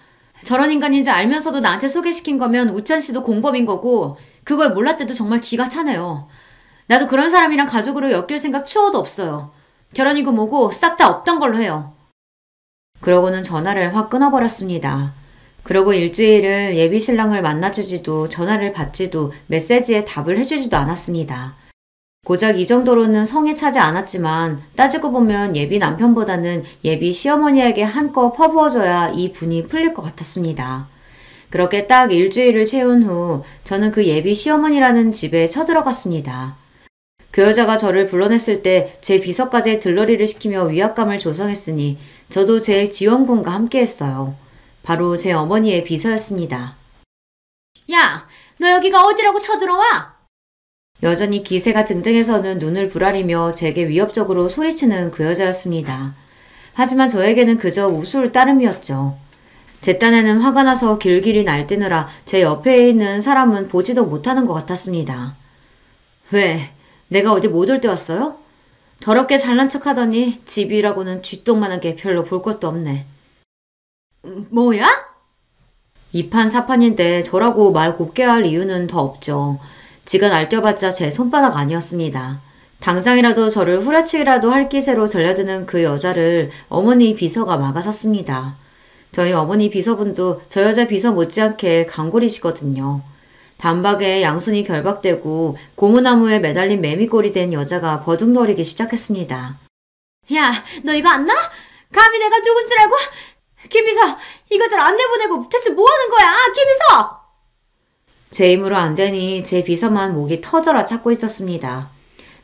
저런 인간인지 알면서도 나한테 소개시킨 거면 우찬씨도 공범인 거고 그걸 몰랐대도 정말 기가 차네요. 나도 그런 사람이랑 가족으로 엮일 생각 추워도 없어요. 결혼이고 뭐고 싹 다 없던 걸로 해요. 그러고는 전화를 확 끊어버렸습니다. 그러고 일주일을 예비 신랑을 만나주지도 전화를 받지도 메시지에 답을 해주지도 않았습니다. 고작 이 정도로는 성에 차지 않았지만 따지고 보면 예비 남편보다는 예비 시어머니에게 한껏 퍼부어줘야 이 분이 풀릴 것 같았습니다. 그렇게 딱 일주일을 채운 후 저는 그 예비 시어머니라는 집에 쳐들어갔습니다. 그 여자가 저를 불러냈을 때 제 비서까지 들러리를 시키며 위압감을 조성했으니 저도 제 지원군과 함께했어요. 바로 제 어머니의 비서였습니다. 야! 너 여기가 어디라고 쳐들어와? 여전히 기세가 등등해서는 눈을 부라리며 제게 위협적으로 소리치는 그 여자였습니다. 하지만 저에게는 그저 우스울 따름이었죠. 제 딴에는 화가 나서 길길이 날뛰느라 제 옆에 있는 사람은 보지도 못하는 것 같았습니다. 왜? 내가 어디 못 올 때 왔어요? 더럽게 잘난 척하더니 집이라고는 쥐똥만한 게 별로 볼 것도 없네. 뭐야? 이판사판인데 저라고 말 곱게 할 이유는 더 없죠. 지가 날뛰어봤자 제 손바닥 아니었습니다. 당장이라도 저를 후려치기라도 할 기세로 들려드는 그 여자를 어머니 비서가 막아섰습니다. 저희 어머니 비서분도 저 여자 비서 못지않게 강골이시거든요. 단박에 양손이 결박되고 고무나무에 매달린 매미꼴이 된 여자가 버둥거리기 시작했습니다. 야, 너 이거 안 나? 감히 내가 누군 줄 알고? 김비서, 이것들 안 내보내고 대체 뭐 하는 거야, 김비서! 제 힘으로 안 되니 제 비서만 목이 터져라 찾고 있었습니다.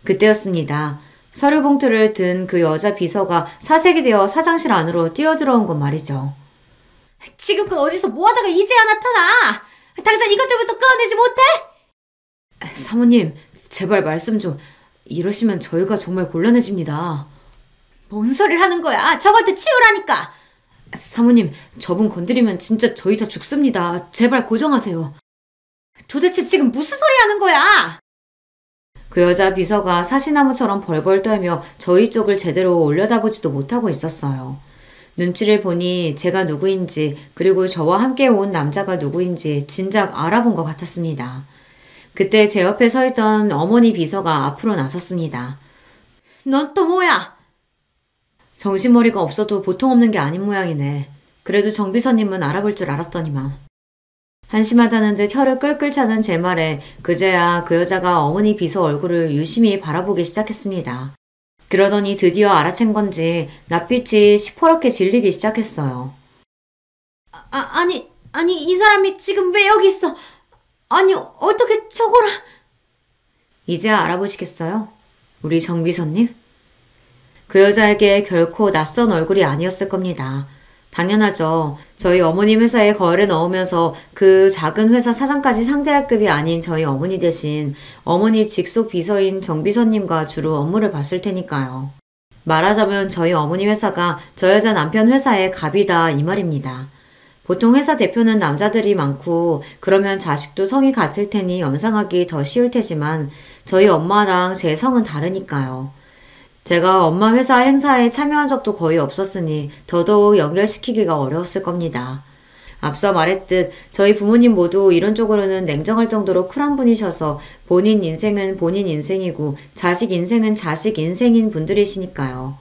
그때였습니다. 서류 봉투를 든 그 여자 비서가 사색이 되어 사장실 안으로 뛰어들어온 건 말이죠. 지금껏 어디서 뭐 하다가 이제야 나타나! 당장 이것들부터 끌어내지 못해? 사모님, 제발 말씀 좀. 이러시면 저희가 정말 곤란해집니다. 뭔 소리를 하는 거야? 저것들 치우라니까! 사모님, 저분 건드리면 진짜 저희 다 죽습니다. 제발 고정하세요. 도대체 지금 무슨 소리 하는 거야? 그 여자 비서가 사시나무처럼 벌벌 떨며 저희 쪽을 제대로 올려다보지도 못하고 있었어요. 눈치를 보니 제가 누구인지 그리고 저와 함께 온 남자가 누구인지 진작 알아본 것 같았습니다. 그때 제 옆에 서 있던 어머니 비서가 앞으로 나섰습니다. 넌 또 뭐야? 정신머리가 없어도 보통 없는 게 아닌 모양이네. 그래도 정 비서님은 알아볼 줄 알았더니만. 한심하다는 듯 혀를 끌끌 차는 제 말에 그제야 그 여자가 어머니 비서 얼굴을 유심히 바라보기 시작했습니다. 그러더니 드디어 알아챈 건지 낯빛이 시퍼렇게 질리기 시작했어요. 아니 이 사람이 지금 왜 여기 있어? 아니 어떻게 저거라? 이제야 알아보시겠어요? 우리 정 비서님? 그 여자에게 결코 낯선 얼굴이 아니었을 겁니다. 당연하죠. 저희 어머님 회사에 거래를 넣으면서 그 작은 회사 사장까지 상대할 급이 아닌 저희 어머니 대신 어머니 직속 비서인 정 비서님과 주로 업무를 봤을 테니까요. 말하자면 저희 어머니 회사가 저 여자 남편 회사의 갑이다 이 말입니다. 보통 회사 대표는 남자들이 많고 그러면 자식도 성이 같을 테니 연상하기 더 쉬울 테지만 저희 엄마랑 제 성은 다르니까요. 제가 엄마 회사 행사에 참여한 적도 거의 없었으니 더더욱 연결시키기가 어려웠을 겁니다. 앞서 말했듯 저희 부모님 모두 이런 쪽으로는 냉정할 정도로 쿨한 분이셔서 본인 인생은 본인 인생이고 자식 인생은 자식 인생인 분들이시니까요.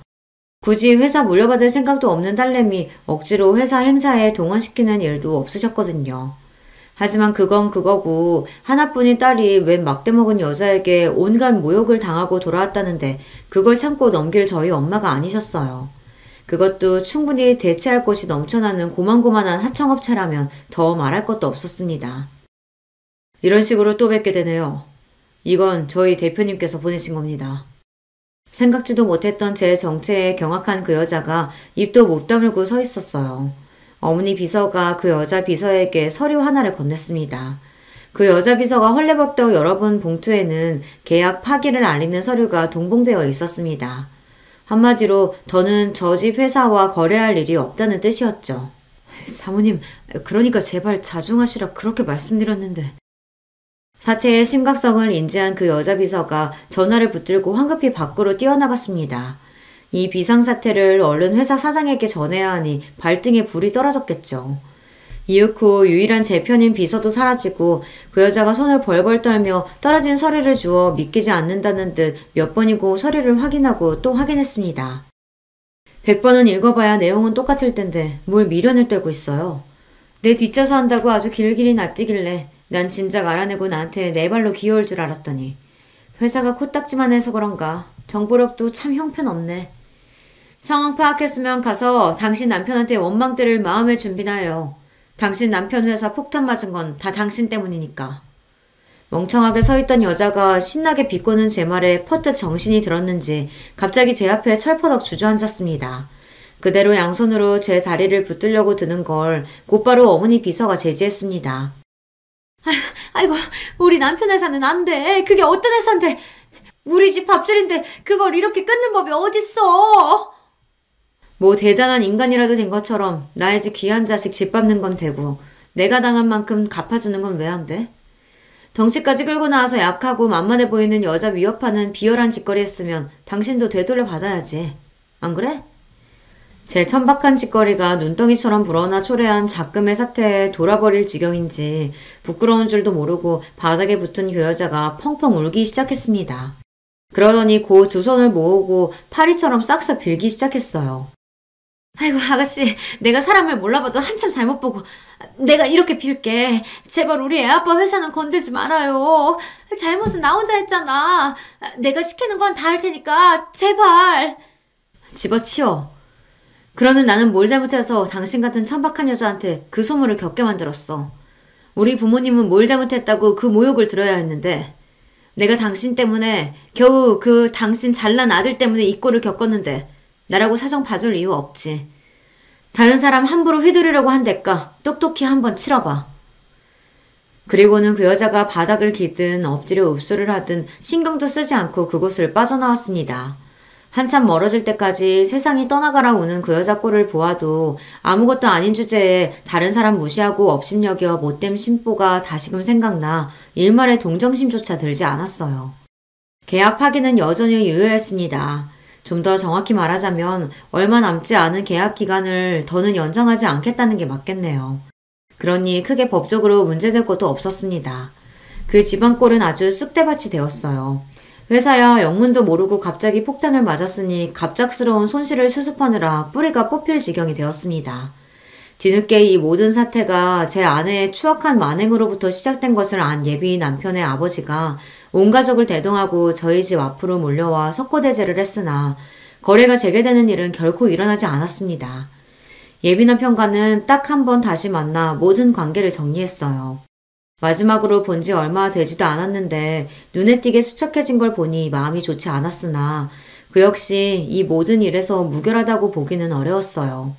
굳이 회사 물려받을 생각도 없는 딸내미 억지로 회사 행사에 동원시키는 일도 없으셨거든요. 하지만 그건 그거고 하나뿐인 딸이 웬 막대먹은 여자에게 온갖 모욕을 당하고 돌아왔다는데 그걸 참고 넘길 저희 엄마가 아니셨어요. 그것도 충분히 대체할 곳이 넘쳐나는 고만고만한 하청업체라면 더 말할 것도 없었습니다. 이런 식으로 또 뵙게 되네요. 이건 저희 대표님께서 보내신 겁니다. 생각지도 못했던 제 정체에 경악한 그 여자가 입도 못 다물고 서 있었어요. 어머니 비서가 그 여자 비서에게 서류 하나를 건넸습니다. 그 여자 비서가 헐레벌떡 열어본 봉투에는 계약 파기를 알리는 서류가 동봉되어 있었습니다. 한마디로 더는 저 집 회사와 거래할 일이 없다는 뜻이었죠. 사모님, 그러니까 제발 자중하시라 그렇게 말씀드렸는데. 사태의 심각성을 인지한 그 여자 비서가 전화를 붙들고 황급히 밖으로 뛰어나갔습니다. 이 비상사태를 얼른 회사 사장에게 전해야 하니 발등에 불이 떨어졌겠죠. 이윽고 유일한 제 편인 비서도 사라지고 그 여자가 손을 벌벌 떨며 떨어진 서류를 주워 믿기지 않는다는 듯 몇 번이고 서류를 확인하고 또 확인했습니다. 100번은 읽어봐야 내용은 똑같을 텐데 뭘 미련을 떨고 있어요. 내 뒷좌서 한다고 아주 길길이 놔뛰길래 난 진작 알아내고 나한테 내 발로 기어올 줄 알았더니 회사가 코딱지만 해서 그런가 정보력도 참 형편없네. 상황 파악했으면 가서 당신 남편한테 원망들을 마음의 준비나 해요. 당신 남편 회사 폭탄 맞은 건 다 당신 때문이니까. 멍청하게 서있던 여자가 신나게 비꼬는 제 말에 퍼뜩 정신이 들었는지 갑자기 제 앞에 철퍼덕 주저앉았습니다. 그대로 양손으로 제 다리를 붙들려고 드는 걸 곧바로 어머니 비서가 제지했습니다. 아이고, 우리 남편 회사는 안 돼. 그게 어떤 회사인데. 우리 집 밥줄인데 그걸 이렇게 끊는 법이 어딨어. 뭐 대단한 인간이라도 된 것처럼 나의 집 귀한 자식 집 밟는 건 되고 내가 당한 만큼 갚아주는 건 왜 안 돼? 덩치까지 끌고 나와서 약하고 만만해 보이는 여자 위협하는 비열한 짓거리 했으면 당신도 되돌려 받아야지. 안 그래? 제 천박한 짓거리가 눈덩이처럼 불어나 초래한 작금의 사태에 돌아버릴 지경인지 부끄러운 줄도 모르고 바닥에 붙은 그 여자가 펑펑 울기 시작했습니다. 그러더니 곧 두 손을 모으고 파리처럼 싹싹 빌기 시작했어요. 아이고 아가씨, 내가 사람을 몰라봐도 한참 잘못 보고 내가 이렇게 빌게. 제발 우리 애아빠 회사는 건들지 말아요. 잘못은 나 혼자 했잖아. 내가 시키는 건 다 할 테니까 제발. 집어치워. 그러는 나는 뭘 잘못해서 당신 같은 천박한 여자한테 그 소문을 겪게 만들었어. 우리 부모님은 뭘 잘못했다고 그 모욕을 들어야 했는데 내가 당신 때문에 겨우 그 당신 잘난 아들 때문에 이 꼴을 겪었는데 나라고 사정 봐줄 이유 없지. 다른 사람 함부로 휘두르려고 한댔까 똑똑히 한번 치러봐. 그리고는 그 여자가 바닥을 기든 엎드려 읍소를 하든 신경도 쓰지 않고 그곳을 빠져나왔습니다. 한참 멀어질 때까지 세상이 떠나가라 우는 그 여자 꼴을 보아도 아무것도 아닌 주제에 다른 사람 무시하고 업심여겨 못됨 심보가 다시금 생각나 일말의 동정심조차 들지 않았어요. 계약 파기는 여전히 유효했습니다. 좀 더 정확히 말하자면 얼마 남지 않은 계약 기간을 더는 연장하지 않겠다는 게 맞겠네요. 그러니 크게 법적으로 문제될 것도 없었습니다. 그 집안꼴은 아주 쑥대밭이 되었어요. 회사야 영문도 모르고 갑자기 폭탄을 맞았으니 갑작스러운 손실을 수습하느라 뿌리가 뽑힐 지경이 되었습니다. 뒤늦게 이 모든 사태가 제 아내의 추악한 만행으로부터 시작된 것을 안 예비 남편의 아버지가 온 가족을 대동하고 저희 집 앞으로 몰려와 석고대죄를 했으나 거래가 재개되는 일은 결코 일어나지 않았습니다. 예비 남편과는 딱 한 번 다시 만나 모든 관계를 정리했어요. 마지막으로 본 지 얼마 되지도 않았는데 눈에 띄게 수척해진 걸 보니 마음이 좋지 않았으나 그 역시 이 모든 일에서 무결하다고 보기는 어려웠어요.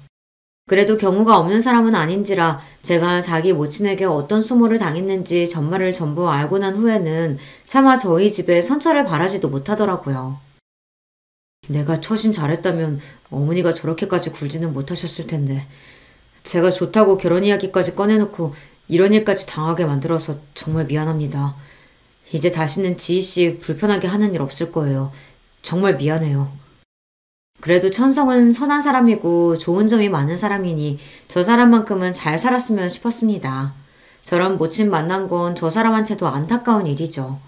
그래도 경우가 없는 사람은 아닌지라 제가 자기 모친에게 어떤 수모를 당했는지 전말을 전부 알고 난 후에는 차마 저희 집에 선처를 바라지도 못하더라고요. 내가 처신 잘했다면 어머니가 저렇게까지 굴지는 못하셨을 텐데 제가 좋다고 결혼 이야기까지 꺼내놓고 이런 일까지 당하게 만들어서 정말 미안합니다. 이제 다시는 지희씨 불편하게 하는 일 없을 거예요. 정말 미안해요. 그래도 천성은 선한 사람이고 좋은 점이 많은 사람이니 저 사람만큼은 잘 살았으면 싶었습니다. 저런 모친 만난 건 저 사람한테도 안타까운 일이죠.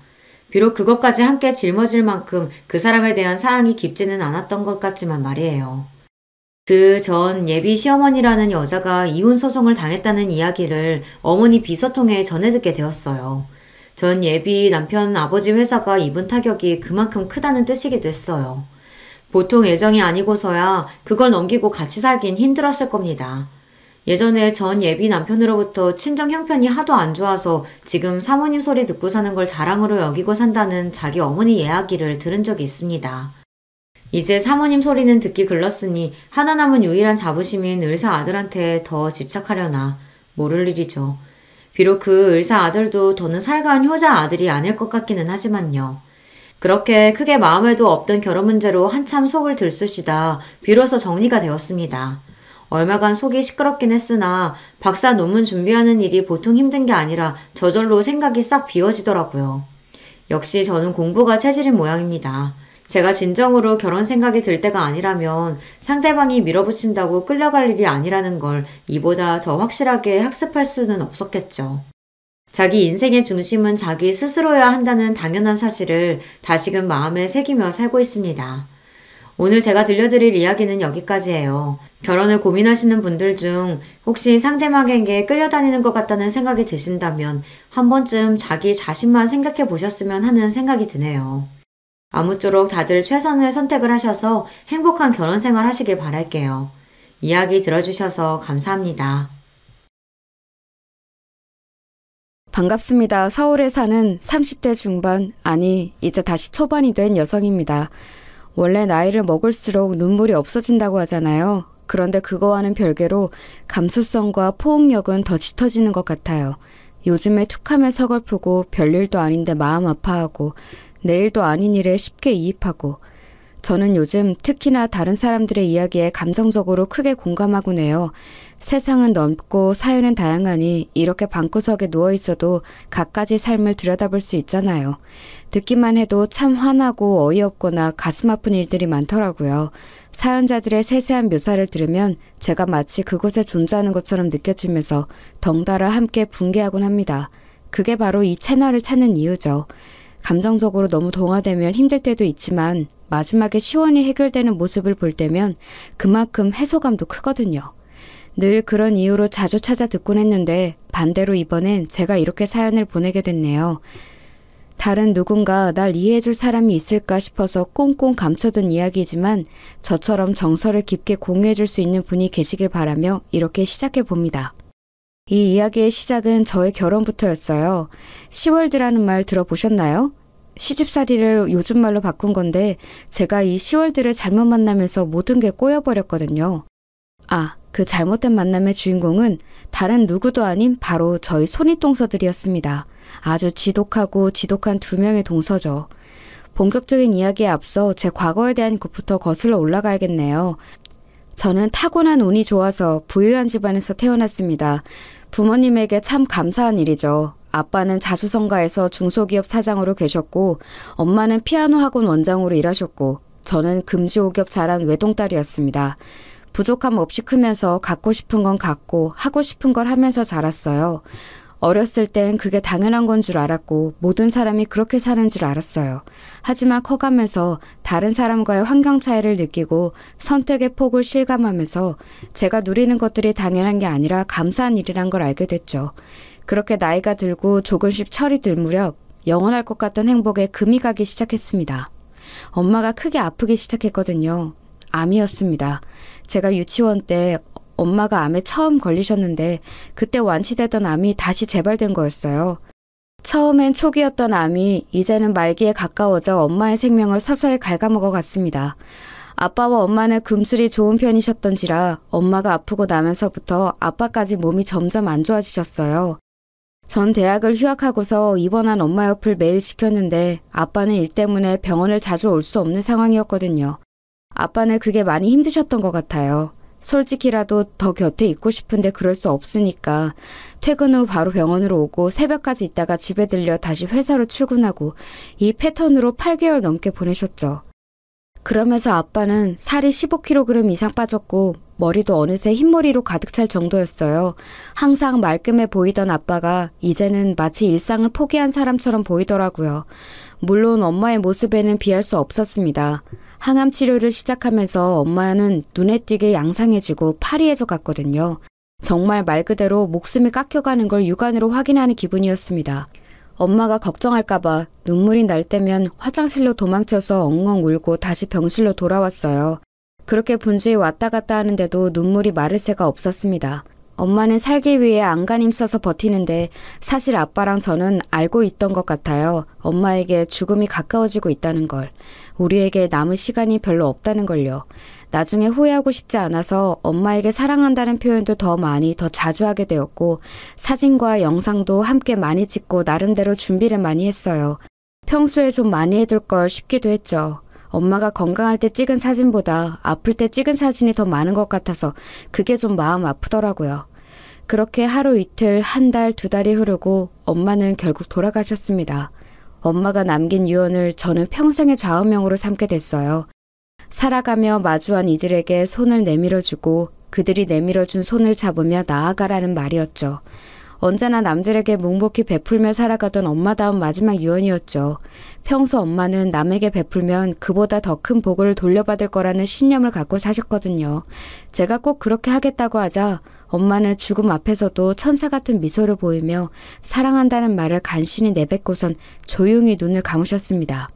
비록 그것까지 함께 짊어질 만큼 그 사람에 대한 사랑이 깊지는 않았던 것 같지만 말이에요. 그 전 예비 시어머니라는 여자가 이혼 소송을 당했다는 이야기를 어머니 비서 통해 전해 듣게 되었어요. 전 예비 남편 아버지 회사가 입은 타격이 그만큼 크다는 뜻이기도 했어요. 보통 애정이 아니고서야 그걸 넘기고 같이 살긴 힘들었을 겁니다. 예전에 전 예비 남편으로부터 친정 형편이 하도 안 좋아서 지금 사모님 소리 듣고 사는 걸 자랑으로 여기고 산다는 자기 어머니 이야기를 들은 적이 있습니다. 이제 사모님 소리는 듣기 글렀으니 하나 남은 유일한 자부심인 의사 아들한테 더 집착하려나. 모를 일이죠. 비록 그 의사 아들도 더는 살가운 효자 아들이 아닐 것 같기는 하지만요. 그렇게 크게 마음에도 없던 결혼 문제로 한참 속을 들쑤시다 비로소 정리가 되었습니다. 얼마간 속이 시끄럽긴 했으나 박사 논문 준비하는 일이 보통 힘든 게 아니라 저절로 생각이 싹 비워지더라고요. 역시 저는 공부가 체질인 모양입니다. 제가 진정으로 결혼 생각이 들 때가 아니라면 상대방이 밀어붙인다고 끌려갈 일이 아니라는 걸 이보다 더 확실하게 학습할 수는 없었겠죠. 자기 인생의 중심은 자기 스스로여야 한다는 당연한 사실을 다시금 마음에 새기며 살고 있습니다. 오늘 제가 들려드릴 이야기는 여기까지예요. 결혼을 고민하시는 분들 중 혹시 상대방에게 끌려다니는 것 같다는 생각이 드신다면 한 번쯤 자기 자신만 생각해 보셨으면 하는 생각이 드네요. 아무쪼록 다들 최선의 선택을 하셔서 행복한 결혼 생활 하시길 바랄게요. 이야기 들어주셔서 감사합니다. 반갑습니다. 서울에 사는 30대 중반, 아니 이제 다시 초반이 된 여성입니다. 원래 나이를 먹을수록 눈물이 없어진다고 하잖아요. 그런데 그거와는 별개로 감수성과 포옹력은 더 짙어지는 것 같아요. 요즘에 툭하면 서글프고 별일도 아닌데 마음 아파하고 내일도 아닌 일에 쉽게 이입하고 저는 요즘 특히나 다른 사람들의 이야기에 감정적으로 크게 공감하곤 해요. 세상은 넓고 사연은 다양하니 이렇게 방구석에 누워있어도 갖가지 삶을 들여다볼 수 있잖아요. 듣기만 해도 참 화나고 어이없거나 가슴 아픈 일들이 많더라고요. 사연자들의 세세한 묘사를 들으면 제가 마치 그곳에 존재하는 것처럼 느껴지면서 덩달아 함께 붕괴하곤 합니다. 그게 바로 이 채널을 찾는 이유죠. 감정적으로 너무 동화되면 힘들 때도 있지만 마지막에 시원히 해결되는 모습을 볼 때면 그만큼 해소감도 크거든요. 늘 그런 이유로 자주 찾아 듣곤 했는데 반대로 이번엔 제가 이렇게 사연을 보내게 됐네요. 다른 누군가 날 이해해줄 사람이 있을까 싶어서 꽁꽁 감춰둔 이야기지만 저처럼 정서를 깊게 공유해줄 수 있는 분이 계시길 바라며 이렇게 시작해봅니다. 이 이야기의 시작은 저의 결혼부터였어요. 시월드라는 말 들어보셨나요? 시집살이를 요즘 말로 바꾼 건데 제가 이 시월드를 잘못 만나면서 모든 게 꼬여버렸거든요. 그 잘못된 만남의 주인공은 다른 누구도 아닌 바로 저희 손윗동서들이었습니다. 아주 지독한 두 명의 동서죠. 본격적인 이야기에 앞서 제 과거에 대한 것부터 거슬러 올라가야겠네요. 저는 타고난 운이 좋아서 부유한 집안에서 태어났습니다. 부모님에게 참 감사한 일이죠. 아빠는 자수성가에서 중소기업 사장으로 계셨고 엄마는 피아노 학원 원장으로 일하셨고 저는 금지옥엽 자란 외동딸이었습니다. 부족함 없이 크면서 갖고 싶은 건 갖고 하고 싶은 걸 하면서 자랐어요. 어렸을 땐 그게 당연한 건 줄 알았고 모든 사람이 그렇게 사는 줄 알았어요. 하지만 커가면서 다른 사람과의 환경 차이를 느끼고 선택의 폭을 실감하면서 제가 누리는 것들이 당연한 게 아니라 감사한 일이란 걸 알게 됐죠. 그렇게 나이가 들고 조금씩 철이 들 무렵 영원할 것 같던 행복에 금이 가기 시작했습니다. 엄마가 크게 아프기 시작했거든요. 암이었습니다. 제가 유치원 때 엄마가 암에 처음 걸리셨는데 그때 완치되던 암이 다시 재발된 거였어요. 처음엔 초기였던 암이 이제는 말기에 가까워져 엄마의 생명을 서서히 갉아먹어 갔습니다. 아빠와 엄마는 금술이 좋은 편이셨던지라 엄마가 아프고 나면서부터 아빠까지 몸이 점점 안 좋아지셨어요. 전 대학을 휴학하고서 입원한 엄마 옆을 매일 지켰는데 아빠는 일 때문에 병원을 자주 올 수 없는 상황이었거든요. 아빠는 그게 많이 힘드셨던 것 같아요. 솔직히라도 더 곁에 있고 싶은데 그럴 수 없으니까 퇴근 후 바로 병원으로 오고 새벽까지 있다가 집에 들려 다시 회사로 출근하고 이 패턴으로 8개월 넘게 보내셨죠. 그러면서 아빠는 살이 15kg 이상 빠졌고 머리도 어느새 흰머리로 가득 찰 정도였어요. 항상 말끔해 보이던 아빠가 이제는 마치 일상을 포기한 사람처럼 보이더라고요. 물론 엄마의 모습에는 비할 수 없었습니다. 항암 치료를 시작하면서 엄마는 눈에 띄게 양상해지고 파리해져 갔거든요. 정말 말 그대로 목숨이 깎여가는 걸 육안으로 확인하는 기분이었습니다. 엄마가 걱정할까봐 눈물이 날 때면 화장실로 도망쳐서 엉엉 울고 다시 병실로 돌아왔어요. 그렇게 분주히 왔다 갔다 하는데도 눈물이 마를 새가 없었습니다. 엄마는 살기 위해 안간힘 써서 버티는데 사실 아빠랑 저는 알고 있던 것 같아요. 엄마에게 죽음이 가까워지고 있다는 걸. 우리에게 남은 시간이 별로 없다는 걸요. 나중에 후회하고 싶지 않아서 엄마에게 사랑한다는 표현도 더 많이 더 자주 하게 되었고 사진과 영상도 함께 많이 찍고 나름대로 준비를 많이 했어요. 평소에 좀 많이 해둘 걸 싶기도 했죠. 엄마가 건강할 때 찍은 사진보다 아플 때 찍은 사진이 더 많은 것 같아서 그게 좀 마음 아프더라고요. 그렇게 하루 이틀, 한 달, 두 달이 흐르고 엄마는 결국 돌아가셨습니다. 엄마가 남긴 유언을 저는 평생의 좌우명으로 삼게 됐어요. 살아가며 마주한 이들에게 손을 내밀어주고 그들이 내밀어준 손을 잡으며 나아가라는 말이었죠. 언제나 남들에게 묵묵히 베풀며 살아가던 엄마다운 마지막 유언이었죠. 평소 엄마는 남에게 베풀면 그보다 더 큰 복을 돌려받을 거라는 신념을 갖고 사셨거든요. 제가 꼭 그렇게 하겠다고 하자 엄마는 죽음 앞에서도 천사 같은 미소를 보이며 사랑한다는 말을 간신히 내뱉고선 조용히 눈을 감으셨습니다.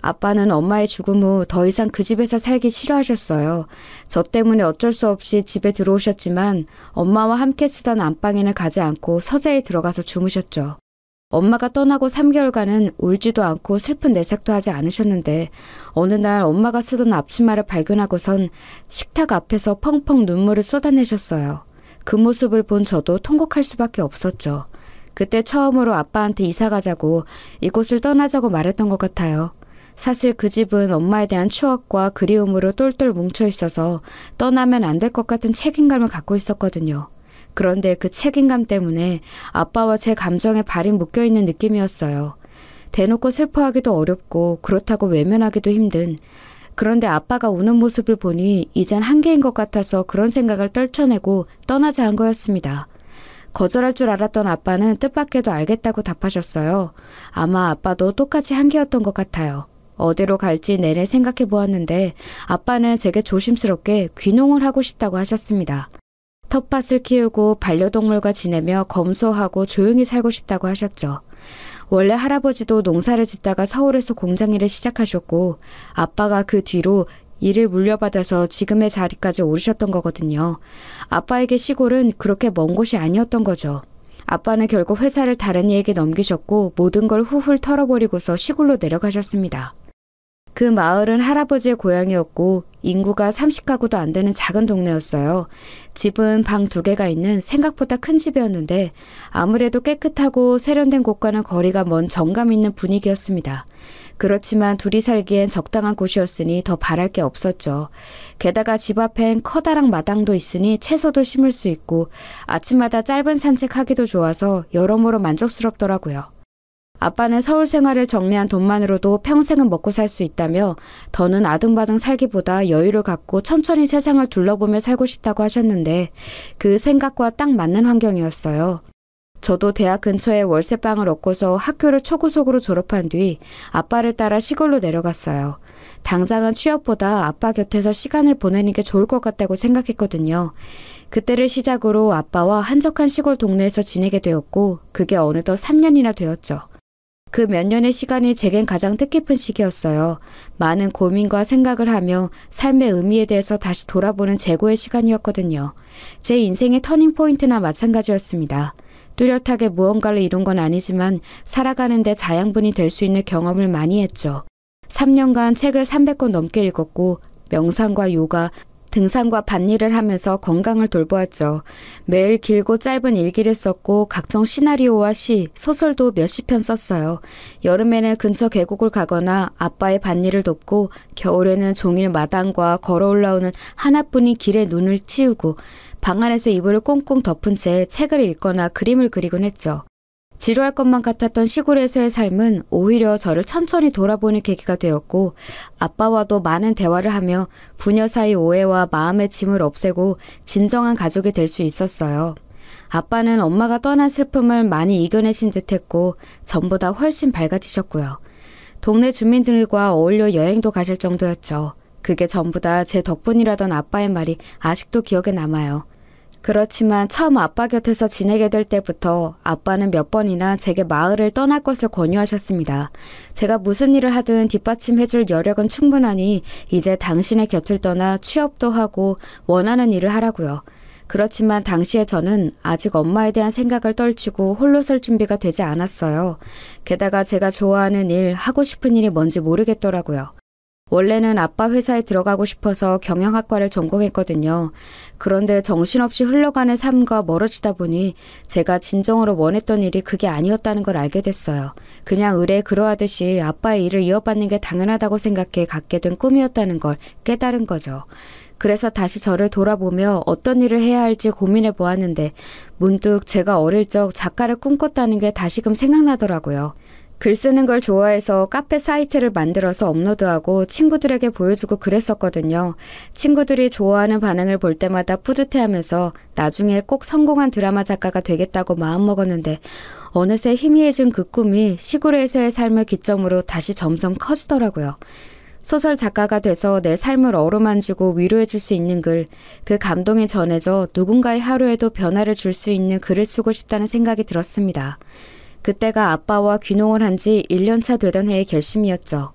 아빠는 엄마의 죽음 후 더 이상 그 집에서 살기 싫어하셨어요. 저 때문에 어쩔 수 없이 집에 들어오셨지만 엄마와 함께 쓰던 안방에는 가지 않고 서재에 들어가서 주무셨죠. 엄마가 떠나고 3개월간은 울지도 않고 슬픈 내색도 하지 않으셨는데 어느 날 엄마가 쓰던 앞치마를 발견하고선 식탁 앞에서 펑펑 눈물을 쏟아내셨어요. 그 모습을 본 저도 통곡할 수밖에 없었죠. 그때 처음으로 아빠한테 이사 가자고 이곳을 떠나자고 말했던 것 같아요. 사실 그 집은 엄마에 대한 추억과 그리움으로 똘똘 뭉쳐 있어서 떠나면 안 될 것 같은 책임감을 갖고 있었거든요. 그런데 그 책임감 때문에 아빠와 제 감정에 발이 묶여있는 느낌이었어요. 대놓고 슬퍼하기도 어렵고 그렇다고 외면하기도 힘든. 그런데 아빠가 우는 모습을 보니 이젠 한계인 것 같아서 그런 생각을 떨쳐내고 떠나자 한 거였습니다. 거절할 줄 알았던 아빠는 뜻밖에도 알겠다고 답하셨어요. 아마 아빠도 똑같이 한계였던 것 같아요. 어디로 갈지 내내 생각해 보았는데 아빠는 제게 조심스럽게 귀농을 하고 싶다고 하셨습니다. 텃밭을 키우고 반려동물과 지내며 검소하고 조용히 살고 싶다고 하셨죠. 원래 할아버지도 농사를 짓다가 서울에서 공장 일을 시작하셨고 아빠가 그 뒤로 일을 물려받아서 지금의 자리까지 오르셨던 거거든요. 아빠에게 시골은 그렇게 먼 곳이 아니었던 거죠. 아빠는 결국 회사를 다른 이에게 넘기셨고 모든 걸 훌훌 털어버리고서 시골로 내려가셨습니다. 그 마을은 할아버지의 고향이었고 인구가 30가구도 안 되는 작은 동네였어요. 집은 방 2개가 있는 생각보다 큰 집이었는데 아무래도 깨끗하고 세련된 곳과는 거리가 먼 정감 있는 분위기였습니다. 그렇지만 둘이 살기엔 적당한 곳이었으니 더 바랄 게 없었죠. 게다가 집 앞엔 커다란 마당도 있으니 채소도 심을 수 있고 아침마다 짧은 산책하기도 좋아서 여러모로 만족스럽더라고요. 아빠는 서울 생활을 정리한 돈만으로도 평생은 먹고 살 수 있다며 더는 아등바등 살기보다 여유를 갖고 천천히 세상을 둘러보며 살고 싶다고 하셨는데 그 생각과 딱 맞는 환경이었어요. 저도 대학 근처에 월세방을 얻고서 학교를 초고속으로 졸업한 뒤 아빠를 따라 시골로 내려갔어요. 당장은 취업보다 아빠 곁에서 시간을 보내는 게 좋을 것 같다고 생각했거든요. 그때를 시작으로 아빠와 한적한 시골 동네에서 지내게 되었고 그게 어느덧 3년이나 되었죠. 그 몇 년의 시간이 제겐 가장 뜻깊은 시기였어요. 많은 고민과 생각을 하며 삶의 의미에 대해서 다시 돌아보는 재고의 시간이었거든요. 제 인생의 터닝포인트나 마찬가지였습니다. 뚜렷하게 무언가를 이룬 건 아니지만 살아가는데 자양분이 될 수 있는 경험을 많이 했죠. 3년간 책을 300권 넘게 읽었고 명상과 요가, 등산과 밭일을 하면서 건강을 돌보았죠. 매일 길고 짧은 일기를 썼고 각종 시나리오와 시, 소설도 몇십 편 썼어요. 여름에는 근처 계곡을 가거나 아빠의 밭일을 돕고 겨울에는 종일 마당과 걸어 올라오는 하나뿐인 길에 눈을 치우고 방 안에서 이불을 꽁꽁 덮은 채 책을 읽거나 그림을 그리곤 했죠. 지루할 것만 같았던 시골에서의 삶은 오히려 저를 천천히 돌아보는 계기가 되었고 아빠와도 많은 대화를 하며 부녀 사이 오해와 마음의 짐을 없애고 진정한 가족이 될 수 있었어요. 아빠는 엄마가 떠난 슬픔을 많이 이겨내신 듯했고 전보다 훨씬 밝아지셨고요. 동네 주민들과 어울려 여행도 가실 정도였죠. 그게 전부 다 제 덕분이라던 아빠의 말이 아직도 기억에 남아요. 그렇지만 처음 아빠 곁에서 지내게 될 때부터 아빠는 몇 번이나 제게 마을을 떠날 것을 권유하셨습니다. 제가 무슨 일을 하든 뒷받침해줄 여력은 충분하니 이제 당신의 곁을 떠나 취업도 하고 원하는 일을 하라고요. 그렇지만 당시에 저는 아직 엄마에 대한 생각을 떨치고 홀로 설 준비가 되지 않았어요. 게다가 제가 좋아하는 일, 하고 싶은 일이 뭔지 모르겠더라고요. 원래는 아빠 회사에 들어가고 싶어서 경영학과를 전공했거든요. 그런데 정신없이 흘러가는 삶과 멀어지다 보니 제가 진정으로 원했던 일이 그게 아니었다는 걸 알게 됐어요. 그냥 의뢰 그러하듯이 아빠의 일을 이어받는 게 당연하다고 생각해 갖게 된 꿈이었다는 걸 깨달은 거죠. 그래서 다시 저를 돌아보며 어떤 일을 해야 할지 고민해 보았는데 문득 제가 어릴 적 작가를 꿈꿨다는 게 다시금 생각나더라고요. 글 쓰는 걸 좋아해서 카페 사이트를 만들어서 업로드하고 친구들에게 보여주고 그랬었거든요. 친구들이 좋아하는 반응을 볼 때마다 뿌듯해하면서 나중에 꼭 성공한 드라마 작가가 되겠다고 마음먹었는데 어느새 희미해진 그 꿈이 시골에서의 삶을 기점으로 다시 점점 커지더라고요. 소설 작가가 돼서 내 삶을 어루만지고 위로해줄 수 있는 글, 그 감동이 전해져 누군가의 하루에도 변화를 줄 수 있는 글을 쓰고 싶다는 생각이 들었습니다. 그때가 아빠와 귀농을 한 지 1년차 되던 해의 결심이었죠.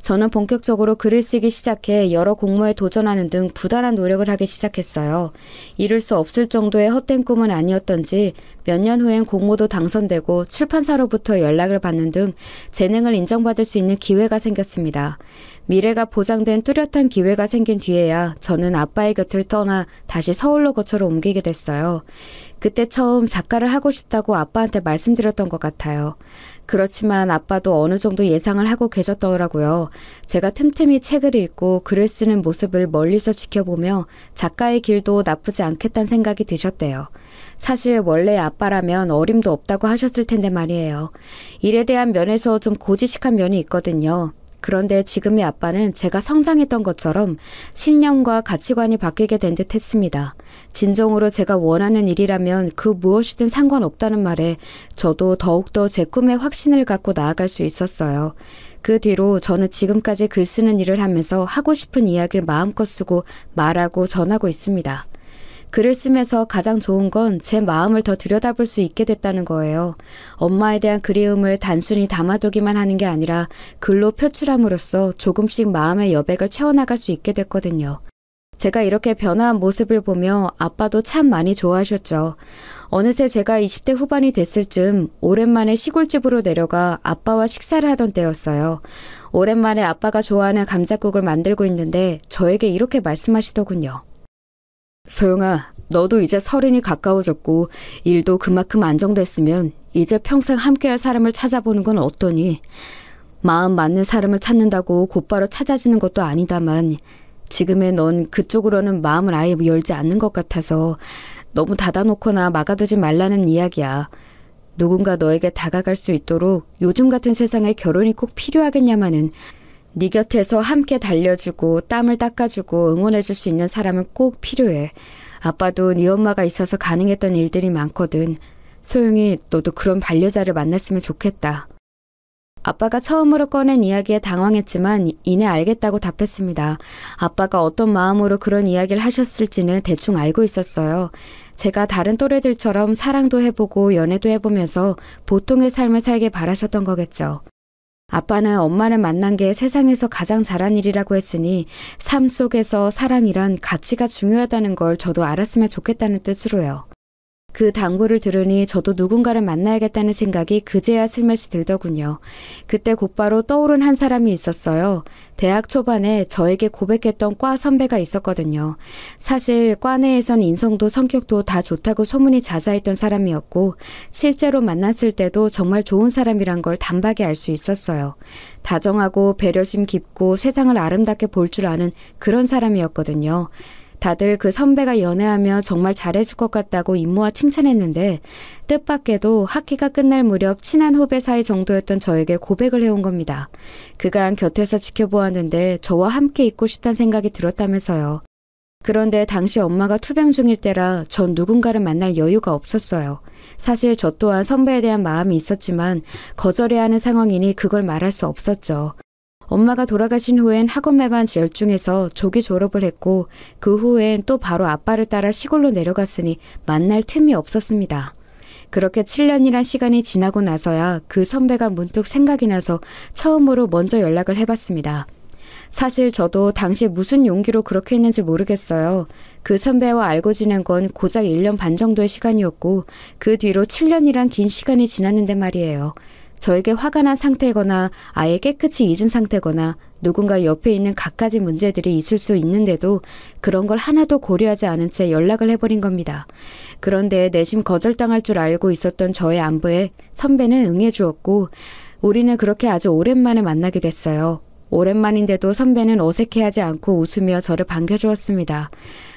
저는 본격적으로 글을 쓰기 시작해 여러 공모에 도전하는 등 부단한 노력을 하기 시작했어요. 이룰 수 없을 정도의 헛된 꿈은 아니었던지 몇 년 후엔 공모도 당선되고 출판사로부터 연락을 받는 등 재능을 인정받을 수 있는 기회가 생겼습니다. 미래가 보장된 뚜렷한 기회가 생긴 뒤에야 저는 아빠의 곁을 떠나 다시 서울로 거처로 옮기게 됐어요. 그때 처음 작가를 하고 싶다고 아빠한테 말씀드렸던 것 같아요. 그렇지만 아빠도 어느 정도 예상을 하고 계셨더라고요. 제가 틈틈이 책을 읽고 글을 쓰는 모습을 멀리서 지켜보며 작가의 길도 나쁘지 않겠다는 생각이 드셨대요. 사실 원래 아빠라면 어림도 없다고 하셨을 텐데 말이에요. 일에 대한 면에서 좀 고지식한 면이 있거든요. 그런데 지금의 아빠는 제가 성장했던 것처럼 신념과 가치관이 바뀌게 된 듯 했습니다. 진정으로 제가 원하는 일이라면 그 무엇이든 상관없다는 말에 저도 더욱더 제 꿈에 확신을 갖고 나아갈 수 있었어요. 그 뒤로 저는 지금까지 글 쓰는 일을 하면서 하고 싶은 이야기를 마음껏 쓰고 말하고 전하고 있습니다. 글을 쓰면서 가장 좋은 건 제 마음을 더 들여다볼 수 있게 됐다는 거예요. 엄마에 대한 그리움을 단순히 담아두기만 하는 게 아니라 글로 표출함으로써 조금씩 마음의 여백을 채워나갈 수 있게 됐거든요. 제가 이렇게 변화한 모습을 보며 아빠도 참 많이 좋아하셨죠. 어느새 제가 20대 후반이 됐을 즈음 오랜만에 시골집으로 내려가 아빠와 식사를 하던 때였어요. 오랜만에 아빠가 좋아하는 감자국을 만들고 있는데 저에게 이렇게 말씀하시더군요. 소영아, 너도 이제 30이 가까워졌고 일도 그만큼 안정됐으면 이제 평생 함께할 사람을 찾아보는 건 어떠니? 마음 맞는 사람을 찾는다고 곧바로 찾아지는 것도 아니다만 지금의 넌 그쪽으로는 마음을 아예 열지 않는 것 같아서 너무 닫아놓거나 막아두지 말라는 이야기야. 누군가 너에게 다가갈 수 있도록 요즘 같은 세상에 결혼이 꼭 필요하겠냐마는 네 곁에서 함께 달려주고 땀을 닦아주고 응원해줄 수 있는 사람은 꼭 필요해. 아빠도 네 엄마가 있어서 가능했던 일들이 많거든. 소영이 너도 그런 반려자를 만났으면 좋겠다. 아빠가 처음으로 꺼낸 이야기에 당황했지만 이내 알겠다고 답했습니다. 아빠가 어떤 마음으로 그런 이야기를 하셨을지는 대충 알고 있었어요. 제가 다른 또래들처럼 사랑도 해보고 연애도 해보면서 보통의 삶을 살길 바라셨던 거겠죠. 아빠는 엄마를 만난 게 세상에서 가장 잘한 일이라고 했으니 삶 속에서 사랑이란 가치가 중요하다는 걸 저도 알았으면 좋겠다는 뜻으로요. 그 당부를 들으니 저도 누군가를 만나야겠다는 생각이 그제야 슬며시 들더군요. 그때 곧바로 떠오른 한 사람이 있었어요. 대학 초반에 저에게 고백했던 과 선배가 있었거든요. 사실 과 내에선 인성도 성격도 다 좋다고 소문이 자자했던 사람이었고 실제로 만났을 때도 정말 좋은 사람이란 걸 단박에 알 수 있었어요. 다정하고 배려심 깊고 세상을 아름답게 볼 줄 아는 그런 사람이었거든요. 다들 그 선배가 연애하며 정말 잘해줄 것 같다고 임모와 칭찬했는데 뜻밖에도 학기가 끝날 무렵 친한 후배 사이 정도였던 저에게 고백을 해온 겁니다. 그간 곁에서 지켜보았는데 저와 함께 있고 싶다는 생각이 들었다면서요. 그런데 당시 엄마가 투병 중일 때라 전 누군가를 만날 여유가 없었어요. 사실 저 또한 선배에 대한 마음이 있었지만 거절해야 하는 상황이니 그걸 말할 수 없었죠. 엄마가 돌아가신 후엔 학원에만 열중해서 조기 졸업을 했고 그 후엔 또 바로 아빠를 따라 시골로 내려갔으니 만날 틈이 없었습니다. 그렇게 7년이란 시간이 지나고 나서야 그 선배가 문득 생각이 나서 처음으로 먼저 연락을 해봤습니다. 사실 저도 당시 무슨 용기로 그렇게 했는지 모르겠어요. 그 선배와 알고 지낸 건 고작 1년 반 정도의 시간이었고 그 뒤로 7년이란 긴 시간이 지났는데 말이에요. 저에게 화가 난 상태거나 아예 깨끗이 잊은 상태거나 누군가 옆에 있는 갖가지 문제들이 있을 수 있는데도 그런 걸 하나도 고려하지 않은 채 연락을 해버린 겁니다. 그런데 내심 거절당할 줄 알고 있었던 저의 안부에 선배는 응해주었고 우리는 그렇게 아주 오랜만에 만나게 됐어요. 오랜만인데도 선배는 어색해하지 않고 웃으며 저를 반겨주었습니다.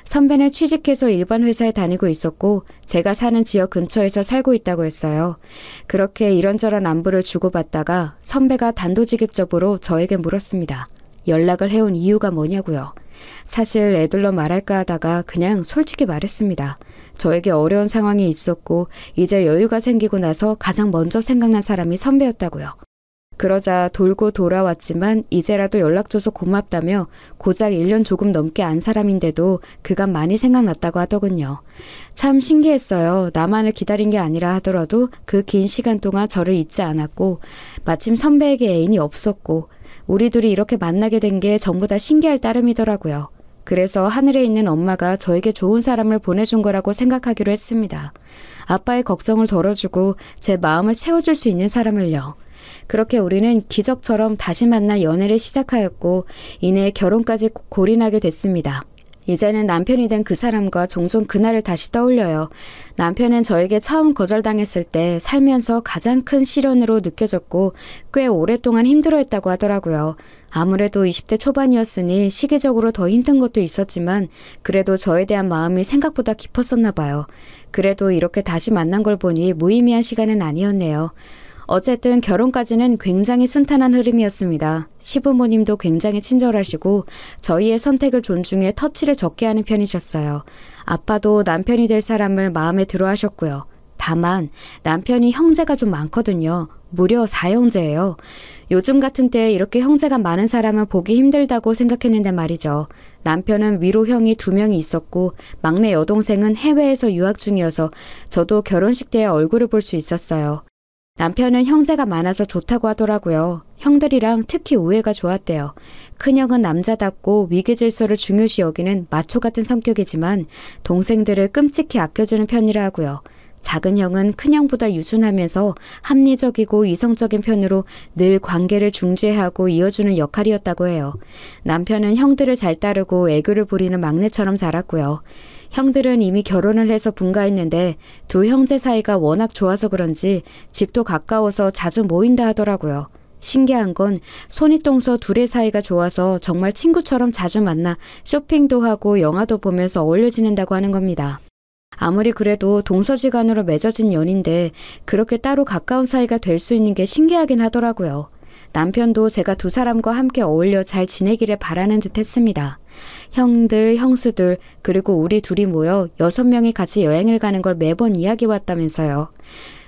선배는 취직해서 일반 회사에 다니고 있었고 제가 사는 지역 근처에서 살고 있다고 했어요. 그렇게 이런저런 안부를 주고받다가 선배가 단도직입적으로 저에게 물었습니다. 연락을 해온 이유가 뭐냐고요. 사실 애들러 말할까 하다가 그냥 솔직히 말했습니다. 저에게 어려운 상황이 있었고 이제 여유가 생기고 나서 가장 먼저 생각난 사람이 선배였다고요. 그러자 돌고 돌아왔지만 이제라도 연락줘서 고맙다며 고작 1년 조금 넘게 안 사람인데도 그간 많이 생각났다고 하더군요. 참 신기했어요. 나만을 기다린 게 아니라 하더라도 그 긴 시간 동안 저를 잊지 않았고 마침 선배에게 애인이 없었고 우리 둘이 이렇게 만나게 된 게 전부 다 신기할 따름이더라고요. 그래서 하늘에 있는 엄마가 저에게 좋은 사람을 보내준 거라고 생각하기로 했습니다. 아빠의 걱정을 덜어주고 제 마음을 채워줄 수 있는 사람을요. 그렇게 우리는 기적처럼 다시 만나 연애를 시작하였고 이내 결혼까지 골인하게 됐습니다. 이제는 남편이 된 그 사람과 종종 그날을 다시 떠올려요. 남편은 저에게 처음 거절당했을 때 살면서 가장 큰 시련으로 느껴졌고 꽤 오랫동안 힘들어했다고 하더라고요. 아무래도 20대 초반이었으니 시기적으로 더 힘든 것도 있었지만 그래도 저에 대한 마음이 생각보다 깊었었나 봐요. 그래도 이렇게 다시 만난 걸 보니 무의미한 시간은 아니었네요. 어쨌든 결혼까지는 굉장히 순탄한 흐름이었습니다. 시부모님도 굉장히 친절하시고 저희의 선택을 존중해 터치를 적게 하는 편이셨어요. 아빠도 남편이 될 사람을 마음에 들어 하셨고요. 다만 남편이 형제가 좀 많거든요. 무려 4형제예요. 요즘 같은 때에 이렇게 형제가 많은 사람은 보기 힘들다고 생각했는데 말이죠. 남편은 위로 형이 2명이 있었고 막내 여동생은 해외에서 유학 중이어서 저도 결혼식 때 얼굴을 볼 수 있었어요. 남편은 형제가 많아서 좋다고 하더라고요. 형들이랑 특히 우애가 좋았대요. 큰형은 남자답고 위계질서를 중요시 여기는 마초 같은 성격이지만 동생들을 끔찍히 아껴주는 편이라 하고요. 작은 형은 큰형보다 유순하면서 합리적이고 이성적인 편으로 늘 관계를 중재하고 이어주는 역할이었다고 해요. 남편은 형들을 잘 따르고 애교를 부리는 막내처럼 자랐고요. 형들은 이미 결혼을 해서 분가했는데 두 형제 사이가 워낙 좋아서 그런지 집도 가까워서 자주 모인다 하더라고요. 신기한 건 손익동서 둘의 사이가 좋아서 정말 친구처럼 자주 만나 쇼핑도 하고 영화도 보면서 어울려 지낸다고 하는 겁니다. 아무리 그래도 동서지간으로 맺어진 연인데 그렇게 따로 가까운 사이가 될 수 있는 게 신기하긴 하더라고요. 남편도 제가 두 사람과 함께 어울려 잘 지내기를 바라는 듯 했습니다. 형들, 형수들, 그리고 우리 둘이 모여 6명이 같이 여행을 가는 걸 매번 이야기해왔다면서요.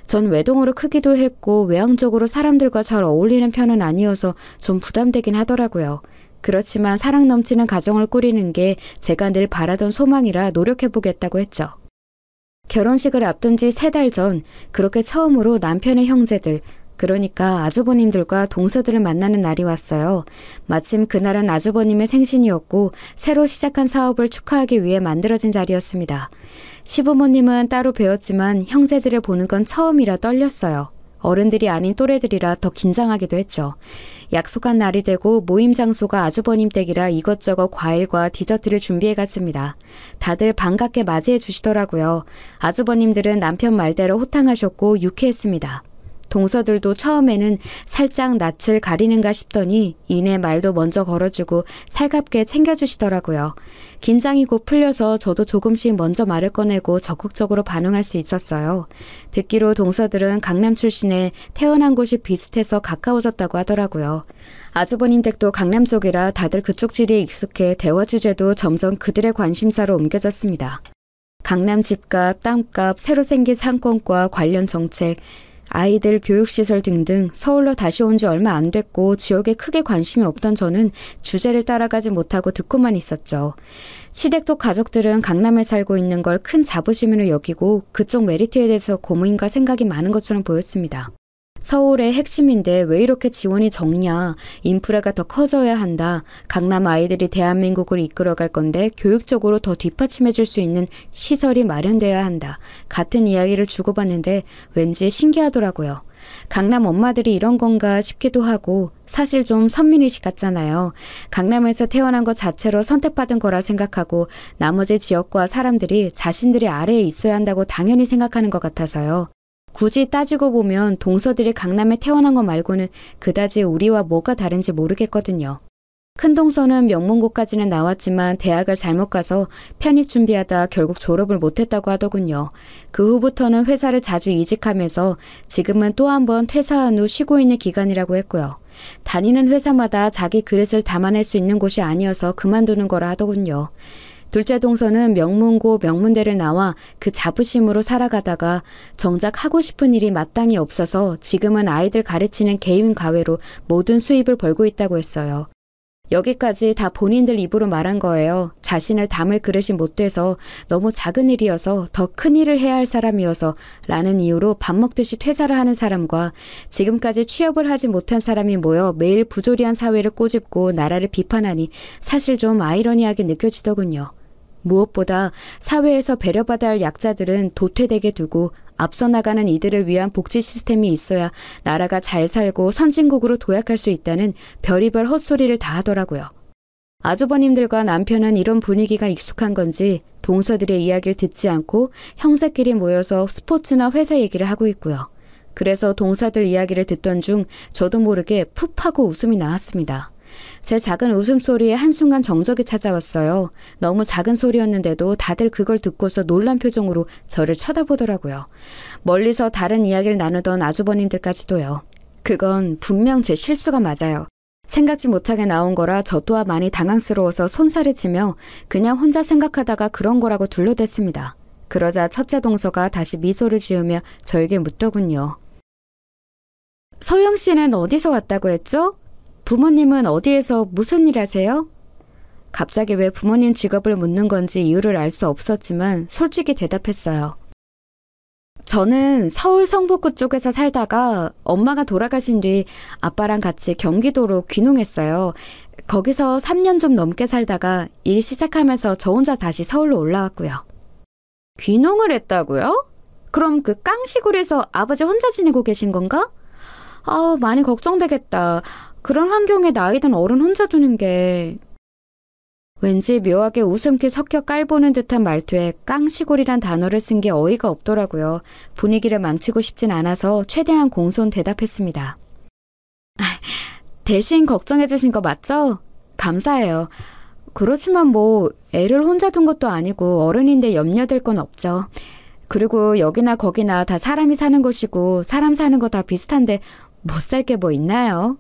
전 외동으로 크기도 했고 외향적으로 사람들과 잘 어울리는 편은 아니어서 좀 부담되긴 하더라고요. 그렇지만 사랑 넘치는 가정을 꾸리는 게 제가 늘 바라던 소망이라 노력해보겠다고 했죠. 결혼식을 앞둔 지 3달 전 그렇게 처음으로 남편의 형제들, 그러니까 아주버님들과 동서들을 만나는 날이 왔어요. 마침 그날은 아주버님의 생신이었고 새로 시작한 사업을 축하하기 위해 만들어진 자리였습니다. 시부모님은 따로 뵈었지만 형제들을 보는 건 처음이라 떨렸어요. 어른들이 아닌 또래들이라 더 긴장하기도 했죠. 약속한 날이 되고 모임 장소가 아주버님 댁이라 이것저것 과일과 디저트를 준비해 갔습니다. 다들 반갑게 맞이해 주시더라고요. 아주버님들은 남편 말대로 호탕하셨고 유쾌했습니다. 동서들도 처음에는 살짝 낯을 가리는가 싶더니 이내 말도 먼저 걸어주고 살갑게 챙겨주시더라고요. 긴장이 곧 풀려서 저도 조금씩 먼저 말을 꺼내고 적극적으로 반응할 수 있었어요. 듣기로 동서들은 강남 출신에 태어난 곳이 비슷해서 가까워졌다고 하더라고요. 아주버님 댁도 강남 쪽이라 다들 그쪽 지리에 익숙해 대화 주제도 점점 그들의 관심사로 옮겨졌습니다. 강남 집값, 땅값, 새로 생긴 상권과 관련 정책, 아이들 교육시설 등등 서울로 다시 온 지 얼마 안 됐고 지역에 크게 관심이 없던 저는 주제를 따라가지 못하고 듣고만 있었죠. 시댁도 가족들은 강남에 살고 있는 걸 큰 자부심으로 여기고 그쪽 메리트에 대해서 고민과 생각이 많은 것처럼 보였습니다. 서울의 핵심인데 왜 이렇게 지원이 적냐. 인프라가 더 커져야 한다. 강남 아이들이 대한민국을 이끌어갈 건데 교육적으로 더 뒷받침해 줄 수 있는 시설이 마련돼야 한다. 같은 이야기를 주고받는데 왠지 신기하더라고요. 강남 엄마들이 이런 건가 싶기도 하고 사실 좀 선민의식 같잖아요. 강남에서 태어난 것 자체로 선택받은 거라 생각하고 나머지 지역과 사람들이 자신들이 아래에 있어야 한다고 당연히 생각하는 것 같아서요. 굳이 따지고 보면 동서들이 강남에 태어난 것 말고는 그다지 우리와 뭐가 다른지 모르겠거든요. 큰 동서는 명문고까지는 나왔지만 대학을 잘못 가서 편입 준비하다 결국 졸업을 못했다고 하더군요. 그 후부터는 회사를 자주 이직하면서 지금은 또 한 번 퇴사한 후 쉬고 있는 기간이라고 했고요. 다니는 회사마다 자기 그릇을 담아낼 수 있는 곳이 아니어서 그만두는 거라 하더군요. 둘째 동서는 명문고 명문대를 나와 그 자부심으로 살아가다가 정작 하고 싶은 일이 마땅히 없어서 지금은 아이들 가르치는 개인 과외로 모든 수입을 벌고 있다고 했어요. 여기까지 다 본인들 입으로 말한 거예요. 자신을 담을 그릇이 못 돼서 너무 작은 일이어서 더 큰 일을 해야 할 사람이어서 라는 이유로 밥 먹듯이 퇴사를 하는 사람과 지금까지 취업을 하지 못한 사람이 모여 매일 부조리한 사회를 꼬집고 나라를 비판하니 사실 좀 아이러니하게 느껴지더군요. 무엇보다 사회에서 배려받아야 할 약자들은 도태되게 두고 앞서 나가는 이들을 위한 복지 시스템이 있어야 나라가 잘 살고 선진국으로 도약할 수 있다는 별의별 헛소리를 다 하더라고요. 아주버님들과 남편은 이런 분위기가 익숙한 건지 동서들의 이야기를 듣지 않고 형제끼리 모여서 스포츠나 회사 얘기를 하고 있고요. 그래서 동서들 이야기를 듣던 중 저도 모르게 푹 하고 웃음이 나왔습니다. 제 작은 웃음소리에 한순간 정적이 찾아왔어요. 너무 작은 소리였는데도 다들 그걸 듣고서 놀란 표정으로 저를 쳐다보더라고요. 멀리서 다른 이야기를 나누던 아주버님들까지도요. 그건 분명 제 실수가 맞아요. 생각지 못하게 나온 거라 저 또한 많이 당황스러워서 손살을 치며 그냥 혼자 생각하다가 그런 거라고 둘러댔습니다. 그러자 첫째 동서가 다시 미소를 지으며 저에게 묻더군요. 소영 씨는 어디서 왔다고 했죠? 부모님은 어디에서 무슨 일 하세요? 갑자기 왜 부모님 직업을 묻는 건지 이유를 알 수 없었지만 솔직히 대답했어요. 저는 서울 성북구 쪽에서 살다가 엄마가 돌아가신 뒤 아빠랑 같이 경기도로 귀농했어요. 거기서 3년 좀 넘게 살다가 일 시작하면서 저 혼자 다시 서울로 올라왔고요. 귀농을 했다고요? 그럼 그 깡시골에서 아버지 혼자 지내고 계신 건가? 많이 걱정되겠다. 그런 환경에 나이 든 어른 혼자 두는 게... 왠지 묘하게 웃음기 섞여 깔보는 듯한 말투에 깡시골이란 단어를 쓴 게 어이가 없더라고요. 분위기를 망치고 싶진 않아서 최대한 공손 대답했습니다. 대신 걱정해 주신 거 맞죠? 감사해요. 그렇지만 뭐 애를 혼자 둔 것도 아니고 어른인데 염려될 건 없죠. 그리고 여기나 거기나 다 사람이 사는 곳이고 사람 사는 거 다 비슷한데 못 살 게 뭐 있나요?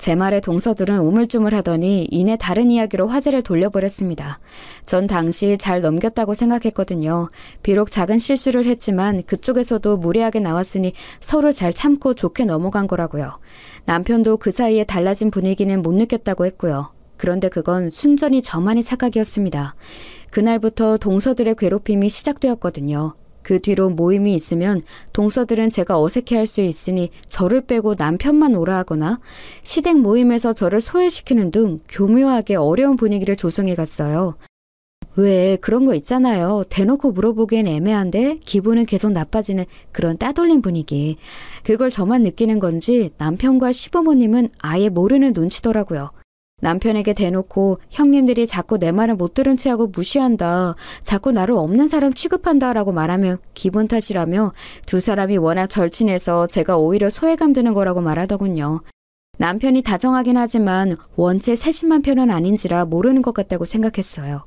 제 말에 동서들은 우물쭈물하더니 이내 다른 이야기로 화제를 돌려버렸습니다. 전 당시 잘 넘겼다고 생각했거든요. 비록 작은 실수를 했지만 그쪽에서도 무례하게 나왔으니 서로 잘 참고 좋게 넘어간 거라고요. 남편도 그 사이에 달라진 분위기는 못 느꼈다고 했고요. 그런데 그건 순전히 저만의 착각이었습니다. 그날부터 동서들의 괴롭힘이 시작되었거든요. 그 뒤로 모임이 있으면 동서들은 제가 어색해할 수 있으니 저를 빼고 남편만 오라 하거나 시댁 모임에서 저를 소외시키는 등 교묘하게 어려운 분위기를 조성해 갔어요. 왜 그런 거 있잖아요. 대놓고 물어보기엔 애매한데 기분은 계속 나빠지는 그런 따돌림 분위기. 그걸 저만 느끼는 건지 남편과 시부모님은 아예 모르는 눈치더라고요. 남편에게 대놓고 형님들이 자꾸 내 말을 못 들은 체하고 무시한다. 자꾸 나를 없는 사람 취급한다 라고 말하면 기분 탓이라며 두 사람이 워낙 절친해서 제가 오히려 소외감 드는 거라고 말하더군요. 남편이 다정하긴 하지만 원체 세심한 편은 아닌지라 모르는 것 같다고 생각했어요.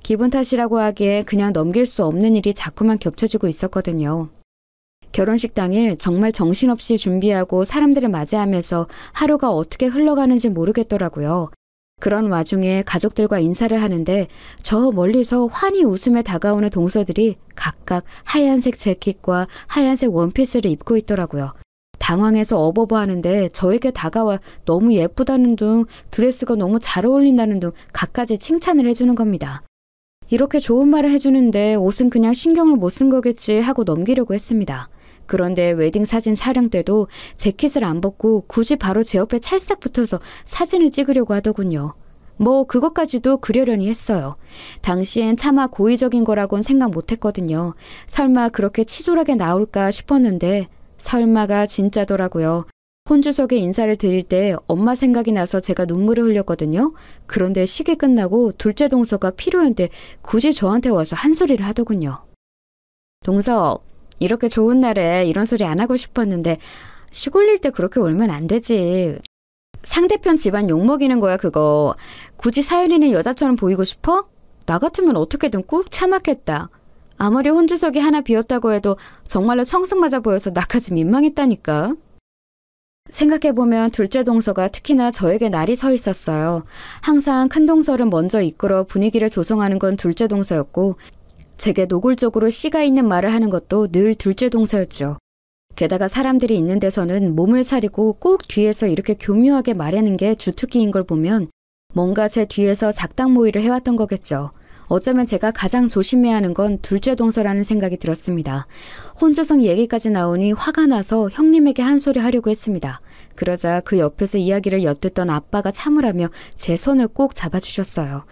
기분 탓이라고 하기에 그냥 넘길 수 없는 일이 자꾸만 겹쳐지고 있었거든요. 결혼식 당일 정말 정신없이 준비하고 사람들을 맞이하면서 하루가 어떻게 흘러가는지 모르겠더라고요. 그런 와중에 가족들과 인사를 하는데 저 멀리서 환히 웃으며 다가오는 동서들이 각각 하얀색 재킷과 하얀색 원피스를 입고 있더라고요. 당황해서 어버버하는데 저에게 다가와 너무 예쁘다는 둥, 드레스가 너무 잘 어울린다는 둥 갖가지 칭찬을 해주는 겁니다. 이렇게 좋은 말을 해주는데 옷은 그냥 신경을 못 쓴 거겠지 하고 넘기려고 했습니다. 그런데 웨딩 사진 촬영 때도 재킷을 안 벗고 굳이 바로 제 옆에 찰싹 붙어서 사진을 찍으려고 하더군요. 뭐 그것까지도 그려려니 했어요. 당시엔 차마 고의적인 거라고는 생각 못했거든요. 설마 그렇게 치졸하게 나올까 싶었는데 설마가 진짜더라고요. 혼주석에 인사를 드릴 때 엄마 생각이 나서 제가 눈물을 흘렸거든요. 그런데 시기 끝나고 둘째 동서가 필요한데 굳이 저한테 와서 한 소리를 하더군요. 동서, 이렇게 좋은 날에 이런 소리 안 하고 싶었는데 시골일 때 그렇게 울면 안 되지. 상대편 집안 욕먹이는 거야 그거. 굳이 사연 있는 여자처럼 보이고 싶어? 나 같으면 어떻게든 꾹 참았겠다. 아무리 혼주석이 하나 비었다고 해도 정말로 청승맞아 보여서 나까지 민망했다니까. 생각해보면 둘째 동서가 특히나 저에게 날이 서 있었어요. 항상 큰 동서를 먼저 이끌어 분위기를 조성하는 건 둘째 동서였고 제게 노골적으로 씨가 있는 말을 하는 것도 늘 둘째 동서였죠. 게다가 사람들이 있는 데서는 몸을 사리고 꼭 뒤에서 이렇게 교묘하게 말하는 게 주특기인 걸 보면 뭔가 제 뒤에서 작당 모의를 해왔던 거겠죠. 어쩌면 제가 가장 조심해야 하는 건 둘째 동서라는 생각이 들었습니다. 혼조성 얘기까지 나오니 화가 나서 형님에게 한 소리 하려고 했습니다. 그러자 그 옆에서 이야기를 엿듣던 아빠가 참으라며 제 손을 꼭 잡아주셨어요.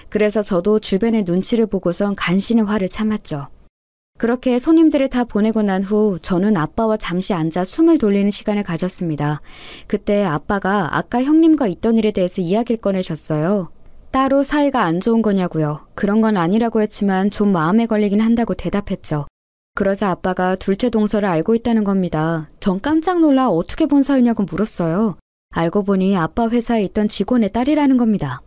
그래서 저도 주변의 눈치를 보고선 간신히 화를 참았죠. 그렇게 손님들을 다 보내고 난 후 저는 아빠와 잠시 앉아 숨을 돌리는 시간을 가졌습니다. 그때 아빠가 아까 형님과 있던 일에 대해서 이야기를 꺼내셨어요. 따로 사이가 안 좋은 거냐고요. 그런 건 아니라고 했지만 좀 마음에 걸리긴 한다고 대답했죠. 그러자 아빠가 둘째 동서를 알고 있다는 겁니다. 전 깜짝 놀라 어떻게 본 사이냐고 물었어요. 알고 보니 아빠 회사에 있던 직원의 딸이라는 겁니다.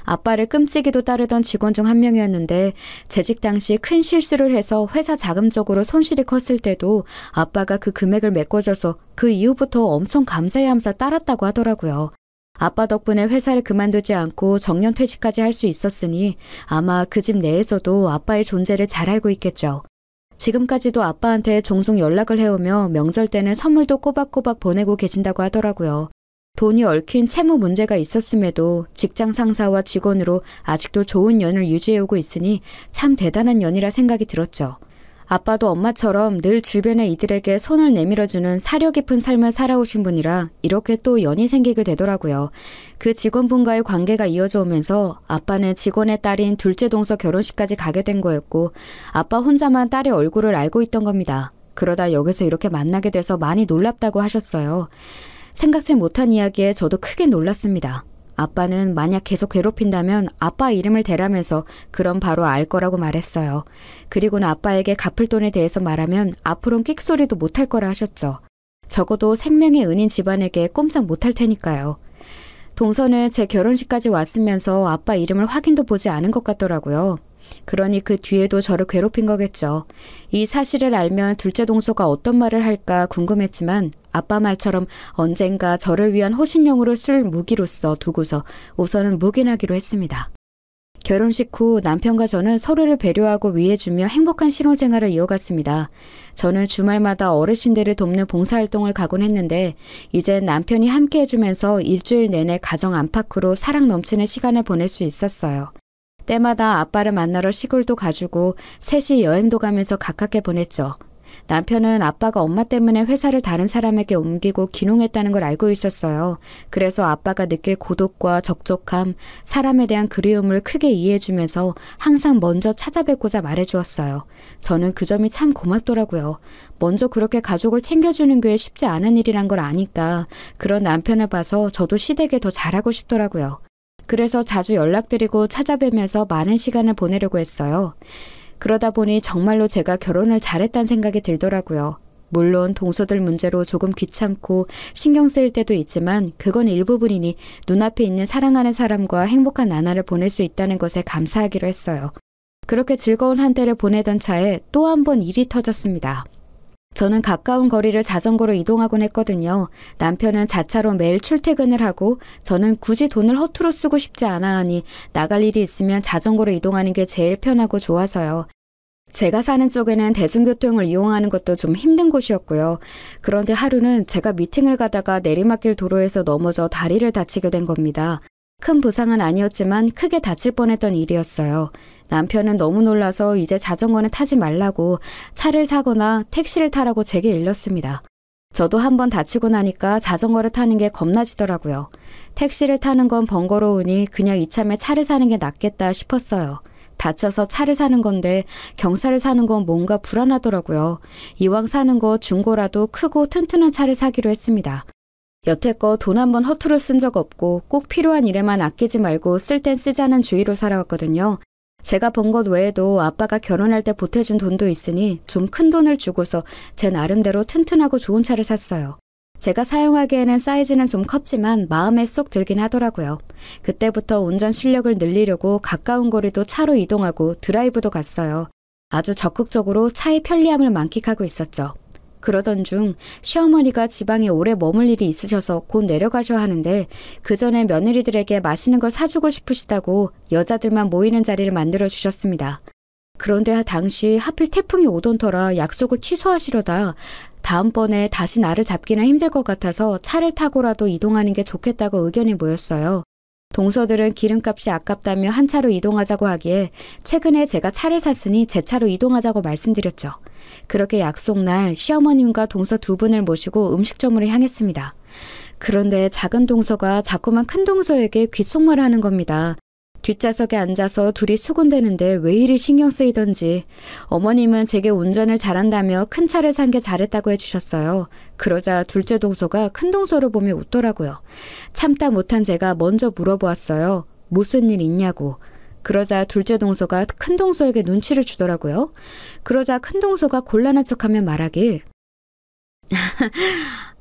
아빠를 끔찍이도 따르던 직원 중 한 명이었는데 재직 당시 큰 실수를 해서 회사 자금적으로 손실이 컸을 때도 아빠가 그 금액을 메꿔줘서 그 이후부터 엄청 감사해하면서 따랐다고 하더라고요. 아빠 덕분에 회사를 그만두지 않고 정년퇴직까지 할 수 있었으니 아마 그 집 내에서도 아빠의 존재를 잘 알고 있겠죠. 지금까지도 아빠한테 종종 연락을 해오며 명절 때는 선물도 꼬박꼬박 보내고 계신다고 하더라고요. 돈이 얽힌 채무 문제가 있었음에도 직장 상사와 직원으로 아직도 좋은 연을 유지해오고 있으니 참 대단한 연이라 생각이 들었죠. 아빠도 엄마처럼 늘 주변의 이들에게 손을 내밀어주는 사려 깊은 삶을 살아오신 분이라 이렇게 또 연이 생기게 되더라고요. 그 직원분과의 관계가 이어져 오면서 아빠는 직원의 딸인 둘째 동서 결혼식까지 가게 된 거였고 아빠 혼자만 딸의 얼굴을 알고 있던 겁니다. 그러다 여기서 이렇게 만나게 돼서 많이 놀랍다고 하셨어요. 생각지 못한 이야기에 저도 크게 놀랐습니다. 아빠는 만약 계속 괴롭힌다면 아빠 이름을 대라면서 그럼 바로 알 거라고 말했어요. 그리고는 아빠에게 갚을 돈에 대해서 말하면 앞으로는 끽소리도 못할 거라 하셨죠. 적어도 생명의 은인 집안에게 꼼짝 못할 테니까요. 동서는 제 결혼식까지 왔으면서 아빠 이름을 확인도 보지 않은 것 같더라고요. 그러니 그 뒤에도 저를 괴롭힌 거겠죠. 이 사실을 알면 둘째 동서가 어떤 말을 할까 궁금했지만 아빠 말처럼 언젠가 저를 위한 호신용으로 쓸 무기로서 두고서 우선은 묵인하기로 했습니다. 결혼식 후 남편과 저는 서로를 배려하고 위해주며 행복한 신혼생활을 이어갔습니다. 저는 주말마다 어르신들을 돕는 봉사활동을 가곤 했는데 이젠 남편이 함께 해주면서 일주일 내내 가정 안팎으로 사랑 넘치는 시간을 보낼 수 있었어요. 때마다 아빠를 만나러 시골도 가주고 셋이 여행도 가면서 가깝게 보냈죠. 남편은 아빠가 엄마 때문에 회사를 다른 사람에게 옮기고 귀농했다는 걸 알고 있었어요. 그래서 아빠가 느낄 고독과 적적함, 사람에 대한 그리움을 크게 이해해주면서 항상 먼저 찾아뵙고자 말해주었어요. 저는 그 점이 참 고맙더라고요. 먼저 그렇게 가족을 챙겨주는 게 쉽지 않은 일이란 걸 아니까 그런 남편을 봐서 저도 시댁에 더 잘하고 싶더라고요. 그래서 자주 연락드리고 찾아뵈면서 많은 시간을 보내려고 했어요. 그러다 보니 정말로 제가 결혼을 잘했다는 생각이 들더라고요. 물론 동서들 문제로 조금 귀찮고 신경 쓰일 때도 있지만 그건 일부분이니 눈앞에 있는 사랑하는 사람과 행복한 나날을 보낼 수 있다는 것에 감사하기로 했어요. 그렇게 즐거운 한때를 보내던 차에 또 한 번 일이 터졌습니다. 저는 가까운 거리를 자전거로 이동하곤 했거든요. 남편은 자차로 매일 출퇴근을 하고 저는 굳이 돈을 허투루 쓰고 싶지 않아 하니 나갈 일이 있으면 자전거로 이동하는 게 제일 편하고 좋아서요. 제가 사는 쪽에는 대중교통을 이용하는 것도 좀 힘든 곳이었고요. 그런데 하루는 제가 미팅을 가다가 내리막길 도로에서 넘어져 다리를 다치게 된 겁니다. 큰 부상은 아니었지만 크게 다칠 뻔했던 일이었어요. 남편은 너무 놀라서 이제 자전거는 타지 말라고 차를 사거나 택시를 타라고 제게 일렀습니다. 저도 한번 다치고 나니까 자전거를 타는 게 겁나지더라고요. 택시를 타는 건 번거로우니 그냥 이참에 차를 사는 게 낫겠다 싶었어요. 다쳐서 차를 사는 건데 경차를 사는 건 뭔가 불안하더라고요. 이왕 사는 거 중고라도 크고 튼튼한 차를 사기로 했습니다. 여태껏 돈 한 번 허투루 쓴 적 없고 꼭 필요한 일에만 아끼지 말고 쓸 땐 쓰자는 주의로 살아왔거든요. 제가 번 것 외에도 아빠가 결혼할 때 보태준 돈도 있으니 좀 큰 돈을 주고서 제 나름대로 튼튼하고 좋은 차를 샀어요. 제가 사용하기에는 사이즈는 좀 컸지만 마음에 쏙 들긴 하더라고요. 그때부터 운전 실력을 늘리려고 가까운 거리도 차로 이동하고 드라이브도 갔어요. 아주 적극적으로 차의 편리함을 만끽하고 있었죠. 그러던 중 시어머니가 지방에 오래 머물 일이 있으셔서 곧 내려가셔야 하는데 그 전에 며느리들에게 맛있는 걸 사주고 싶으시다고 여자들만 모이는 자리를 만들어주셨습니다. 그런데 당시 하필 태풍이 오던 터라 약속을 취소하시려다 다음번에 다시 나를 잡기는 힘들 것 같아서 차를 타고라도 이동하는 게 좋겠다고 의견이 모였어요. 동서들은 기름값이 아깝다며 한 차로 이동하자고 하기에 최근에 제가 차를 샀으니 제 차로 이동하자고 말씀드렸죠. 그렇게 약속날 시어머님과 동서 두 분을 모시고 음식점으로 향했습니다. 그런데 작은 동서가 자꾸만 큰 동서에게 귓속말을 하는 겁니다. 뒷좌석에 앉아서 둘이 수군대는데 왜 이리 신경 쓰이던지 어머님은 제게 운전을 잘한다며 큰 차를 산 게 잘했다고 해주셨어요. 그러자 둘째 동서가 큰 동서를 보며 웃더라고요. 참다 못한 제가 먼저 물어보았어요. 무슨 일 있냐고. 그러자 둘째 동서가 큰 동서에게 눈치를 주더라고요. 그러자 큰 동서가 곤란한 척하며 말하길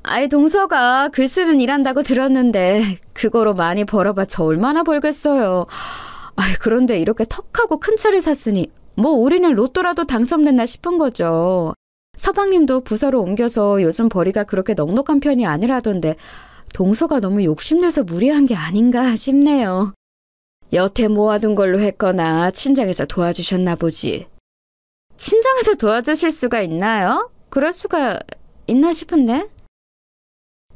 아이 동서가 글 쓰는 일 한다고 들었는데 그거로 많이 벌어봤자 얼마나 벌겠어요. 아이 그런데 이렇게 턱하고 큰 차를 샀으니 뭐 우리는 로또라도 당첨됐나 싶은 거죠. 서방님도 부서로 옮겨서 요즘 벌이가 그렇게 넉넉한 편이 아니라던데 동서가 너무 욕심내서 무리한 게 아닌가 싶네요. 여태 모아둔 걸로 했거나 친정에서 도와주셨나 보지. 친정에서 도와주실 수가 있나요? 그럴 수가 있나 싶은데?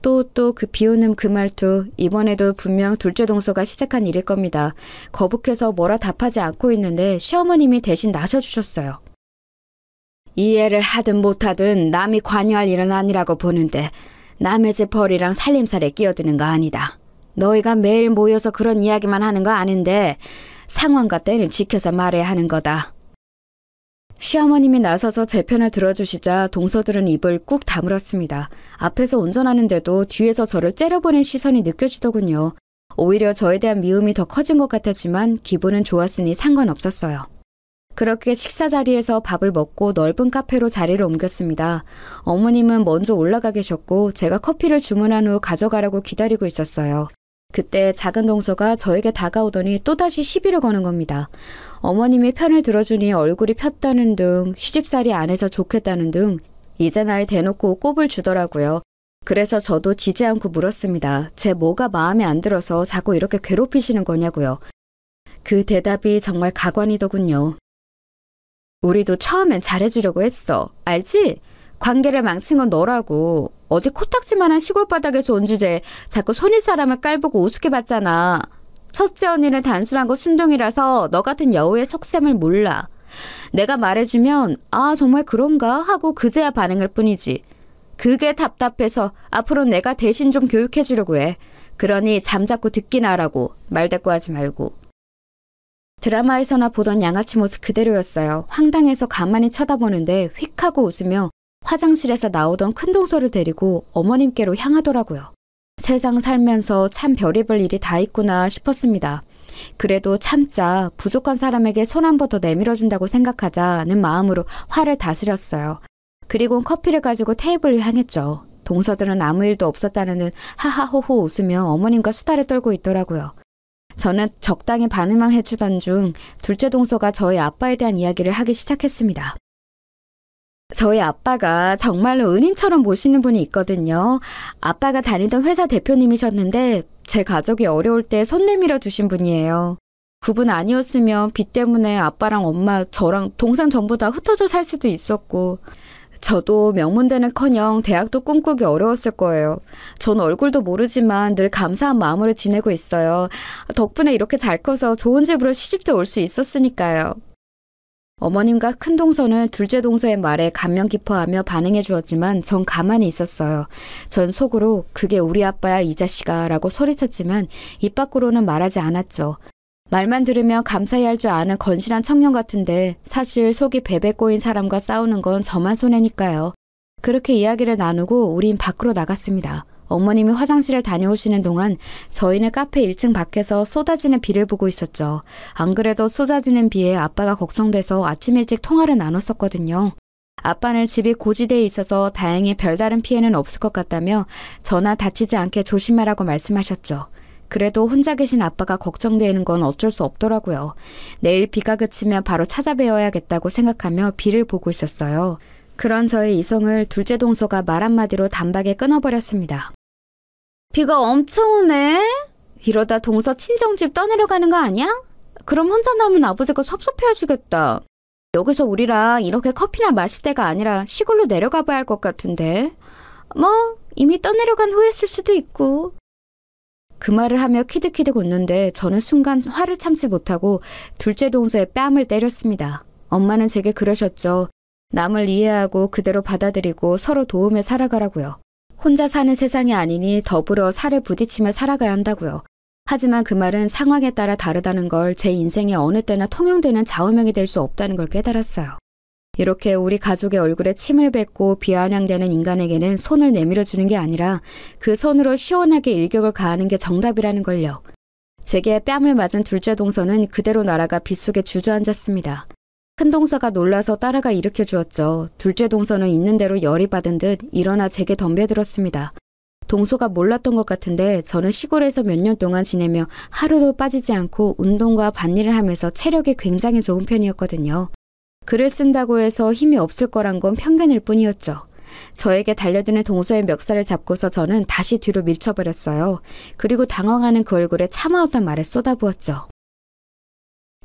또 그 비오는 그 말투, 이번에도 분명 둘째 동서가 시작한 일일 겁니다. 거북해서 뭐라 답하지 않고 있는데 시어머님이 대신 나서주셨어요. 이해를 하든 못하든 남이 관여할 일은 아니라고 보는데 남의 집 벌이랑 살림살에 끼어드는 거 아니다. 너희가 매일 모여서 그런 이야기만 하는 거 아는데 상황과 때를 지켜서 말해야 하는 거다. 시어머님이 나서서 제 편을 들어주시자 동서들은 입을 꾹 다물었습니다. 앞에서 운전하는데도 뒤에서 저를 째려보는 시선이 느껴지더군요. 오히려 저에 대한 미움이 더 커진 것 같았지만 기분은 좋았으니 상관없었어요. 그렇게 식사 자리에서 밥을 먹고 넓은 카페로 자리를 옮겼습니다. 어머님은 먼저 올라가 계셨고 제가 커피를 주문한 후 가져가라고 기다리고 있었어요. 그때 작은 동서가 저에게 다가오더니 또다시 시비를 거는 겁니다. 어머님이 편을 들어주니 얼굴이 폈다는 등 시집살이 안 해서 좋겠다는 등 이제 나이 대놓고 꼽을 주더라고요. 그래서 저도 지지 않고 물었습니다. 제 뭐가 마음에 안 들어서 자꾸 이렇게 괴롭히시는 거냐고요. 그 대답이 정말 가관이더군요. 우리도 처음엔 잘해주려고 했어. 알지? 관계를 망친 건 너라고. 어디 코딱지만한 시골 바닥에서 온 주제에 자꾸 손윗 사람을 깔보고 우습게 봤잖아. 첫째 언니는 단순한 거 순둥이라서 너 같은 여우의 속셈을 몰라. 내가 말해주면 아 정말 그런가 하고 그제야 반응할 뿐이지. 그게 답답해서 앞으로 내가 대신 좀 교육해주려고 해. 그러니 잠자코 듣기나 하라고. 말대꾸하지 말고. 드라마에서나 보던 양아치 모습 그대로였어요. 황당해서 가만히 쳐다보는데 휙 하고 웃으며 화장실에서 나오던 큰 동서를 데리고 어머님께로 향하더라고요. 세상 살면서 참 별의별 일이 다 있구나 싶었습니다. 그래도 참자 부족한 사람에게 손 한 번 더 내밀어준다고 생각하자는 마음으로 화를 다스렸어요. 그리고 커피를 가지고 테이블을 향했죠. 동서들은 아무 일도 없었다는 듯 하하호호 웃으며 어머님과 수다를 떨고 있더라고요. 저는 적당히 반응만 해주던 중 둘째 동서가 저희 아빠에 대한 이야기를 하기 시작했습니다. 저희 아빠가 정말로 은인처럼 모시는 분이 있거든요. 아빠가 다니던 회사 대표님이셨는데 제 가족이 어려울 때 손 내밀어 주신 분이에요. 그분 아니었으면 빚 때문에 아빠랑 엄마, 저랑 동생 전부 다 흩어져 살 수도 있었고 저도 명문대는커녕 대학도 꿈꾸기 어려웠을 거예요. 전 얼굴도 모르지만 늘 감사한 마음으로 지내고 있어요. 덕분에 이렇게 잘 커서 좋은 집으로 시집도 올 수 있었으니까요. 어머님과 큰동서는 둘째 동서의 말에 감명 깊어하며 반응해 주었지만 전 가만히 있었어요. 전 속으로 그게 우리 아빠야 이 자식아 라고 소리쳤지만 입 밖으로는 말하지 않았죠. 말만 들으면 감사히 할 줄 아는 건실한 청년 같은데 사실 속이 베베 꼬인 사람과 싸우는 건 저만 손해니까요. 그렇게 이야기를 나누고 우린 밖으로 나갔습니다. 어머님이 화장실을 다녀오시는 동안 저희는 카페 1층 밖에서 쏟아지는 비를 보고 있었죠. 안 그래도 쏟아지는 비에 아빠가 걱정돼서 아침 일찍 통화를 나눴었거든요. 아빠는 집이 고지대에 있어서 다행히 별다른 피해는 없을 것 같다며 저나 다치지 않게 조심하라고 말씀하셨죠. 그래도 혼자 계신 아빠가 걱정되는 건 어쩔 수 없더라고요. 내일 비가 그치면 바로 찾아뵈어야겠다고 생각하며 비를 보고 있었어요. 그런 저의 이성을 둘째 동서가 말 한마디로 단박에 끊어버렸습니다. 비가 엄청 오네? 이러다 동서 친정집 떠내려가는 거 아니야? 그럼 혼자 남은 아버지가 섭섭해하시겠다. 여기서 우리랑 이렇게 커피나 마실 때가 아니라 시골로 내려가 봐야 할 것 같은데. 뭐 이미 떠내려간 후였을 수도 있고. 그 말을 하며 키득키득 웃는데 저는 순간 화를 참지 못하고 둘째 동서의 뺨을 때렸습니다. 엄마는 제게 그러셨죠. 남을 이해하고 그대로 받아들이고 서로 도우며 살아가라고요. 혼자 사는 세상이 아니니 더불어 살을 부딪히며 살아가야 한다고요. 하지만 그 말은 상황에 따라 다르다는 걸 제 인생에 어느 때나 통용되는 좌우명이 될 수 없다는 걸 깨달았어요. 이렇게 우리 가족의 얼굴에 침을 뱉고 비아냥대는 인간에게는 손을 내밀어 주는 게 아니라 그 손으로 시원하게 일격을 가하는 게 정답이라는 걸요. 제게 뺨을 맞은 둘째 동서는 그대로 날아가 빗속에 주저앉았습니다. 큰 동서가 놀라서 따라가 일으켜 주었죠. 둘째 동서는 있는 대로 열이 받은 듯 일어나 제게 덤벼들었습니다. 동서가 몰랐던 것 같은데 저는 시골에서 몇 년 동안 지내며 하루도 빠지지 않고 운동과 밭일을 하면서 체력이 굉장히 좋은 편이었거든요. 글을 쓴다고 해서 힘이 없을 거란 건 편견일 뿐이었죠. 저에게 달려드는 동서의 멱살을 잡고서 저는 다시 뒤로 밀쳐버렸어요. 그리고 당황하는 그 얼굴에 참아왔던 말을 쏟아부었죠.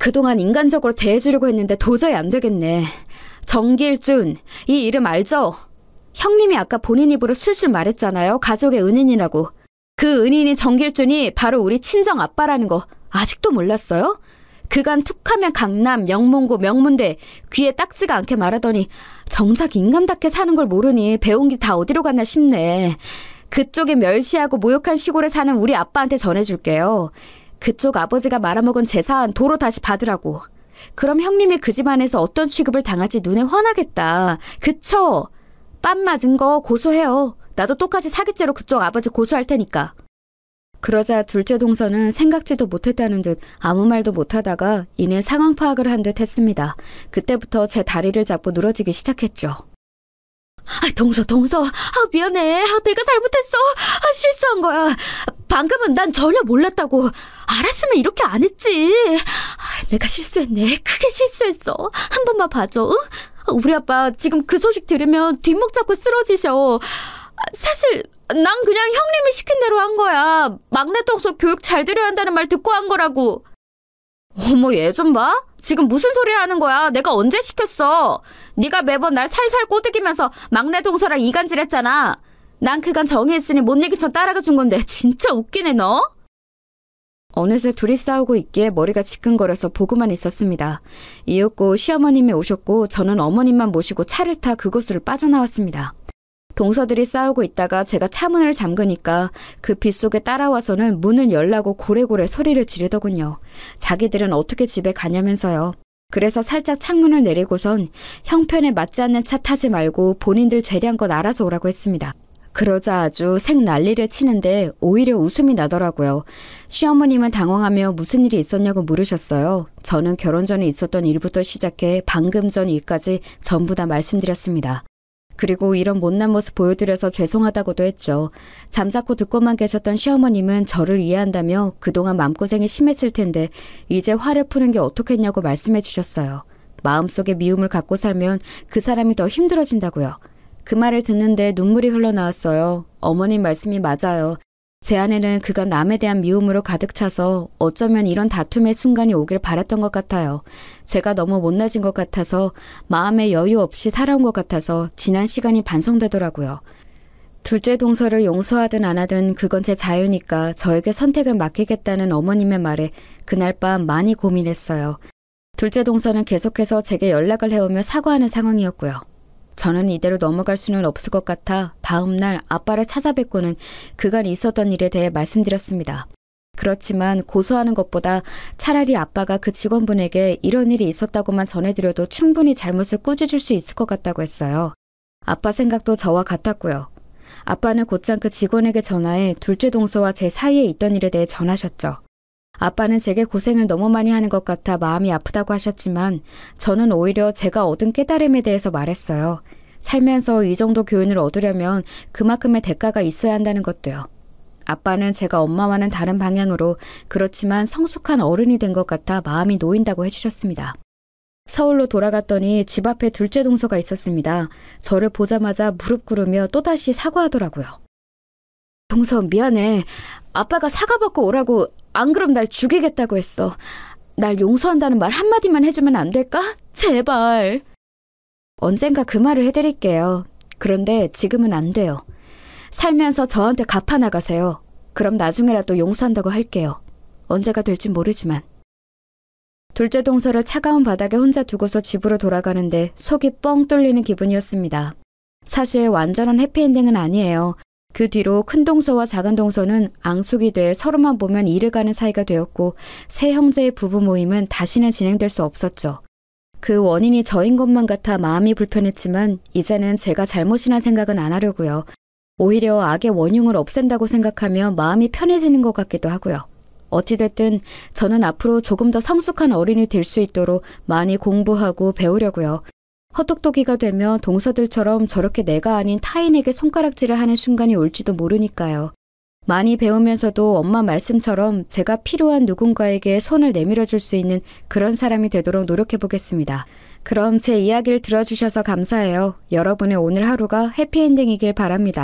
그동안 인간적으로 대해주려고 했는데 도저히 안 되겠네. 정길준, 이 이름 알죠? 형님이 아까 본인 입으로 술술 말했잖아요. 가족의 은인이라고. 그 은인인 정길준이 바로 우리 친정 아빠라는 거 아직도 몰랐어요? 그간 툭하면 강남, 명문고, 명문대 귀에 딱지가 않게 말하더니 정작 인간답게 사는 걸 모르니 배운 게 다 어디로 갔나 싶네. 그쪽에 멸시하고 모욕한 시골에 사는 우리 아빠한테 전해줄게요. 그쪽 아버지가 말아먹은 재산 도로 다시 받으라고. 그럼 형님이 그 집안에서 어떤 취급을 당할지 눈에 훤하겠다. 그쵸? 뺨 맞은 거 고소해요. 나도 똑같이 사기죄로 그쪽 아버지 고소할 테니까. 그러자 둘째 동서는 생각지도 못했다는 듯 아무 말도 못하다가 이내 상황 파악을 한 듯 했습니다. 그때부터 제 다리를 잡고 늘어지기 시작했죠. 동서. 미안해. 내가 잘못했어. 실수한 거야. 방금은 난 전혀 몰랐다고. 알았으면 이렇게 안 했지. 내가 실수했네. 크게 실수했어. 한 번만 봐줘. 응? 우리 아빠 지금 그 소식 들으면 뒷목 잡고 쓰러지셔. 사실 난 그냥 형님이 시킨 대로 한 거야. 막내 동서 교육 잘 들여야 한다는 말 듣고 한 거라고. 어머, 얘 좀 봐. 지금 무슨 소리 하는 거야. 내가 언제 시켰어. 네가 매번 날 살살 꼬드기면서 막내 동서랑 이간질했잖아. 난 그간 정의했으니 못 이기천 따라가 준 건데 진짜 웃기네 너. 어느새 둘이 싸우고 있기에 머리가 지끈거려서 보고만 있었습니다. 이윽고 시어머님이 오셨고 저는 어머님만 모시고 차를 타 그곳으로 빠져나왔습니다. 동서들이 싸우고 있다가 제가 차문을 잠그니까 그 빗속에 따라와서는 문을 열라고 고래고래 소리를 지르더군요. 자기들은 어떻게 집에 가냐면서요. 그래서 살짝 창문을 내리고선 형편에 맞지 않는 차 타지 말고 본인들 재량껏 알아서 오라고 했습니다. 그러자 아주 생 난리를 치는데 오히려 웃음이 나더라고요. 시어머님은 당황하며 무슨 일이 있었냐고 물으셨어요. 저는 결혼 전에 있었던 일부터 시작해 방금 전 일까지 전부 다 말씀드렸습니다. 그리고 이런 못난 모습 보여드려서 죄송하다고도 했죠. 잠자코 듣고만 계셨던 시어머님은 저를 이해한다며 그동안 마음고생이 심했을 텐데 이제 화를 푸는 게 어떻겠냐고 말씀해 주셨어요. 마음속에 미움을 갖고 살면 그 사람이 더 힘들어진다고요. 그 말을 듣는데 눈물이 흘러나왔어요. 어머님 말씀이 맞아요. 제 안에는 그간 남에 대한 미움으로 가득 차서 어쩌면 이런 다툼의 순간이 오길 바랐던 것 같아요. 제가 너무 못나진 것 같아서, 마음에 여유 없이 살아온 것 같아서 지난 시간이 반성되더라고요. 둘째 동서를 용서하든 안 하든 그건 제 자유니까 저에게 선택을 맡기겠다는 어머님의 말에 그날 밤 많이 고민했어요. 둘째 동서는 계속해서 제게 연락을 해오며 사과하는 상황이었고요. 저는 이대로 넘어갈 수는 없을 것 같아 다음 날 아빠를 찾아뵙고는 그간 있었던 일에 대해 말씀드렸습니다. 그렇지만 고소하는 것보다 차라리 아빠가 그 직원분에게 이런 일이 있었다고만 전해드려도 충분히 잘못을 꾸짖을 수 있을 것 같다고 했어요. 아빠 생각도 저와 같았고요. 아빠는 곧장 그 직원에게 전화해 둘째 동서와 제 사이에 있던 일에 대해 전하셨죠. 아빠는 제게 고생을 너무 많이 하는 것 같아 마음이 아프다고 하셨지만 저는 오히려 제가 얻은 깨달음에 대해서 말했어요. 살면서 이 정도 교훈을 얻으려면 그만큼의 대가가 있어야 한다는 것도요. 아빠는 제가 엄마와는 다른 방향으로 그렇지만 성숙한 어른이 된 것 같아 마음이 놓인다고 해주셨습니다. 서울로 돌아갔더니 집 앞에 둘째 동서가 있었습니다. 저를 보자마자 무릎 꿇으며 또다시 사과하더라고요. 동서 미안해. 아빠가 사과받고 오라고 안 그럼 날 죽이겠다고 했어. 날 용서한다는 말 한마디만 해주면 안 될까? 제발. 언젠가 그 말을 해드릴게요. 그런데 지금은 안 돼요. 살면서 저한테 갚아나가세요. 그럼 나중에라도 용서한다고 할게요. 언제가 될진 모르지만. 둘째 동서를 차가운 바닥에 혼자 두고서 집으로 돌아가는데 속이 뻥 뚫리는 기분이었습니다. 사실 완전한 해피엔딩은 아니에요. 그 뒤로 큰 동서와 작은 동서는 앙숙이 돼 서로만 보면 이를 가는 사이가 되었고 세 형제의 부부 모임은 다시는 진행될 수 없었죠. 그 원인이 저인 것만 같아 마음이 불편했지만 이제는 제가 잘못이란 생각은 안 하려고요. 오히려 악의 원흉을 없앤다고 생각하며 마음이 편해지는 것 같기도 하고요. 어찌됐든 저는 앞으로 조금 더 성숙한 어른이 될 수 있도록 많이 공부하고 배우려고요. 헛똑똑이가 되면 동서들처럼 저렇게 내가 아닌 타인에게 손가락질을 하는 순간이 올지도 모르니까요. 많이 배우면서도 엄마 말씀처럼 제가 필요한 누군가에게 손을 내밀어 줄 수 있는 그런 사람이 되도록 노력해 보겠습니다. 그럼 제 이야기를 들어주셔서 감사해요. 여러분의 오늘 하루가 해피엔딩이길 바랍니다.